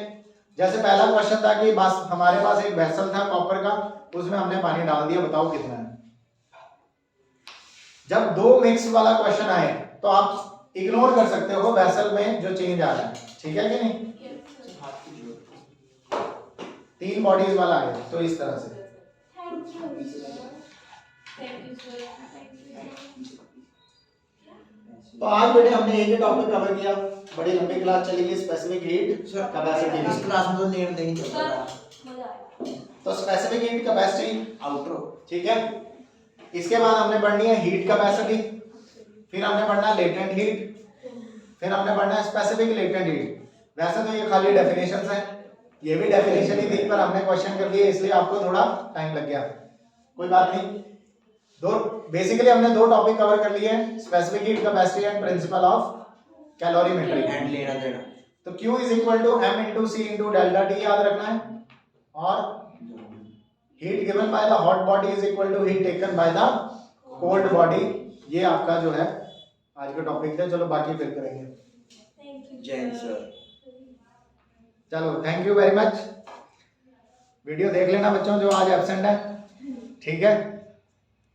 जैसे पहला क्वेश्चन था कि बस हमारे पास एक वेसल था कॉपर का, उसमें हमने पानी डाल दिया, बताओ कितना है। जब दो मिक्स वाला क्वेश्चन आए तो आप इग्नोर कर सकते हो वेसल में जो चेंज आ रहा है, ठीक है कि नहीं? तीन बॉडीज वाला आए तो इस तरह से। Thank you sir. Thank you sir. तो आज बेटे हमने एक ही टॉपिक कवर किया, बड़ी लंबी क्लास चली गई, स्पेसिफिक हीट सर कैपेसिटी इस की। क्लास में तो लेट नहीं चलता सर था। मजा आया। तो स्पेसिफिक हीट कैपेसिटी, आउटरो ठीक है। इसके बाद हमने पढ़नी है हीट कैपेसिटी, फिर हमने पढ़ना है लेटेंट हीट, फिर हमने पढ़ना है स्पेसिफिक लेटेंट हीट। वैसे तो ये खाली डेफिनेशंस हैं, ये भी डेफिनेशन ही थी पर हमने क्वेश्चन कर दिए इसलिए आपको थोड़ा टाइम लग गया, कोई बात नहीं। बेसिकली हमने दो टॉपिक कवर कर लिए हैं, specific heat capacity and principle of calorimetry. And लेना देना। तो Q is equal to m into C into delta T याद रखना है, और heat given by the hot body is equal to heat taken by the cold body. ये आपका जो है आज का टॉपिक है। चलो बाकी फिर करेंगे। Thank you Jain sir. चलो thank you very much. Video देख लेना बच्चों जो आज एब्सेंट है, ठीक है।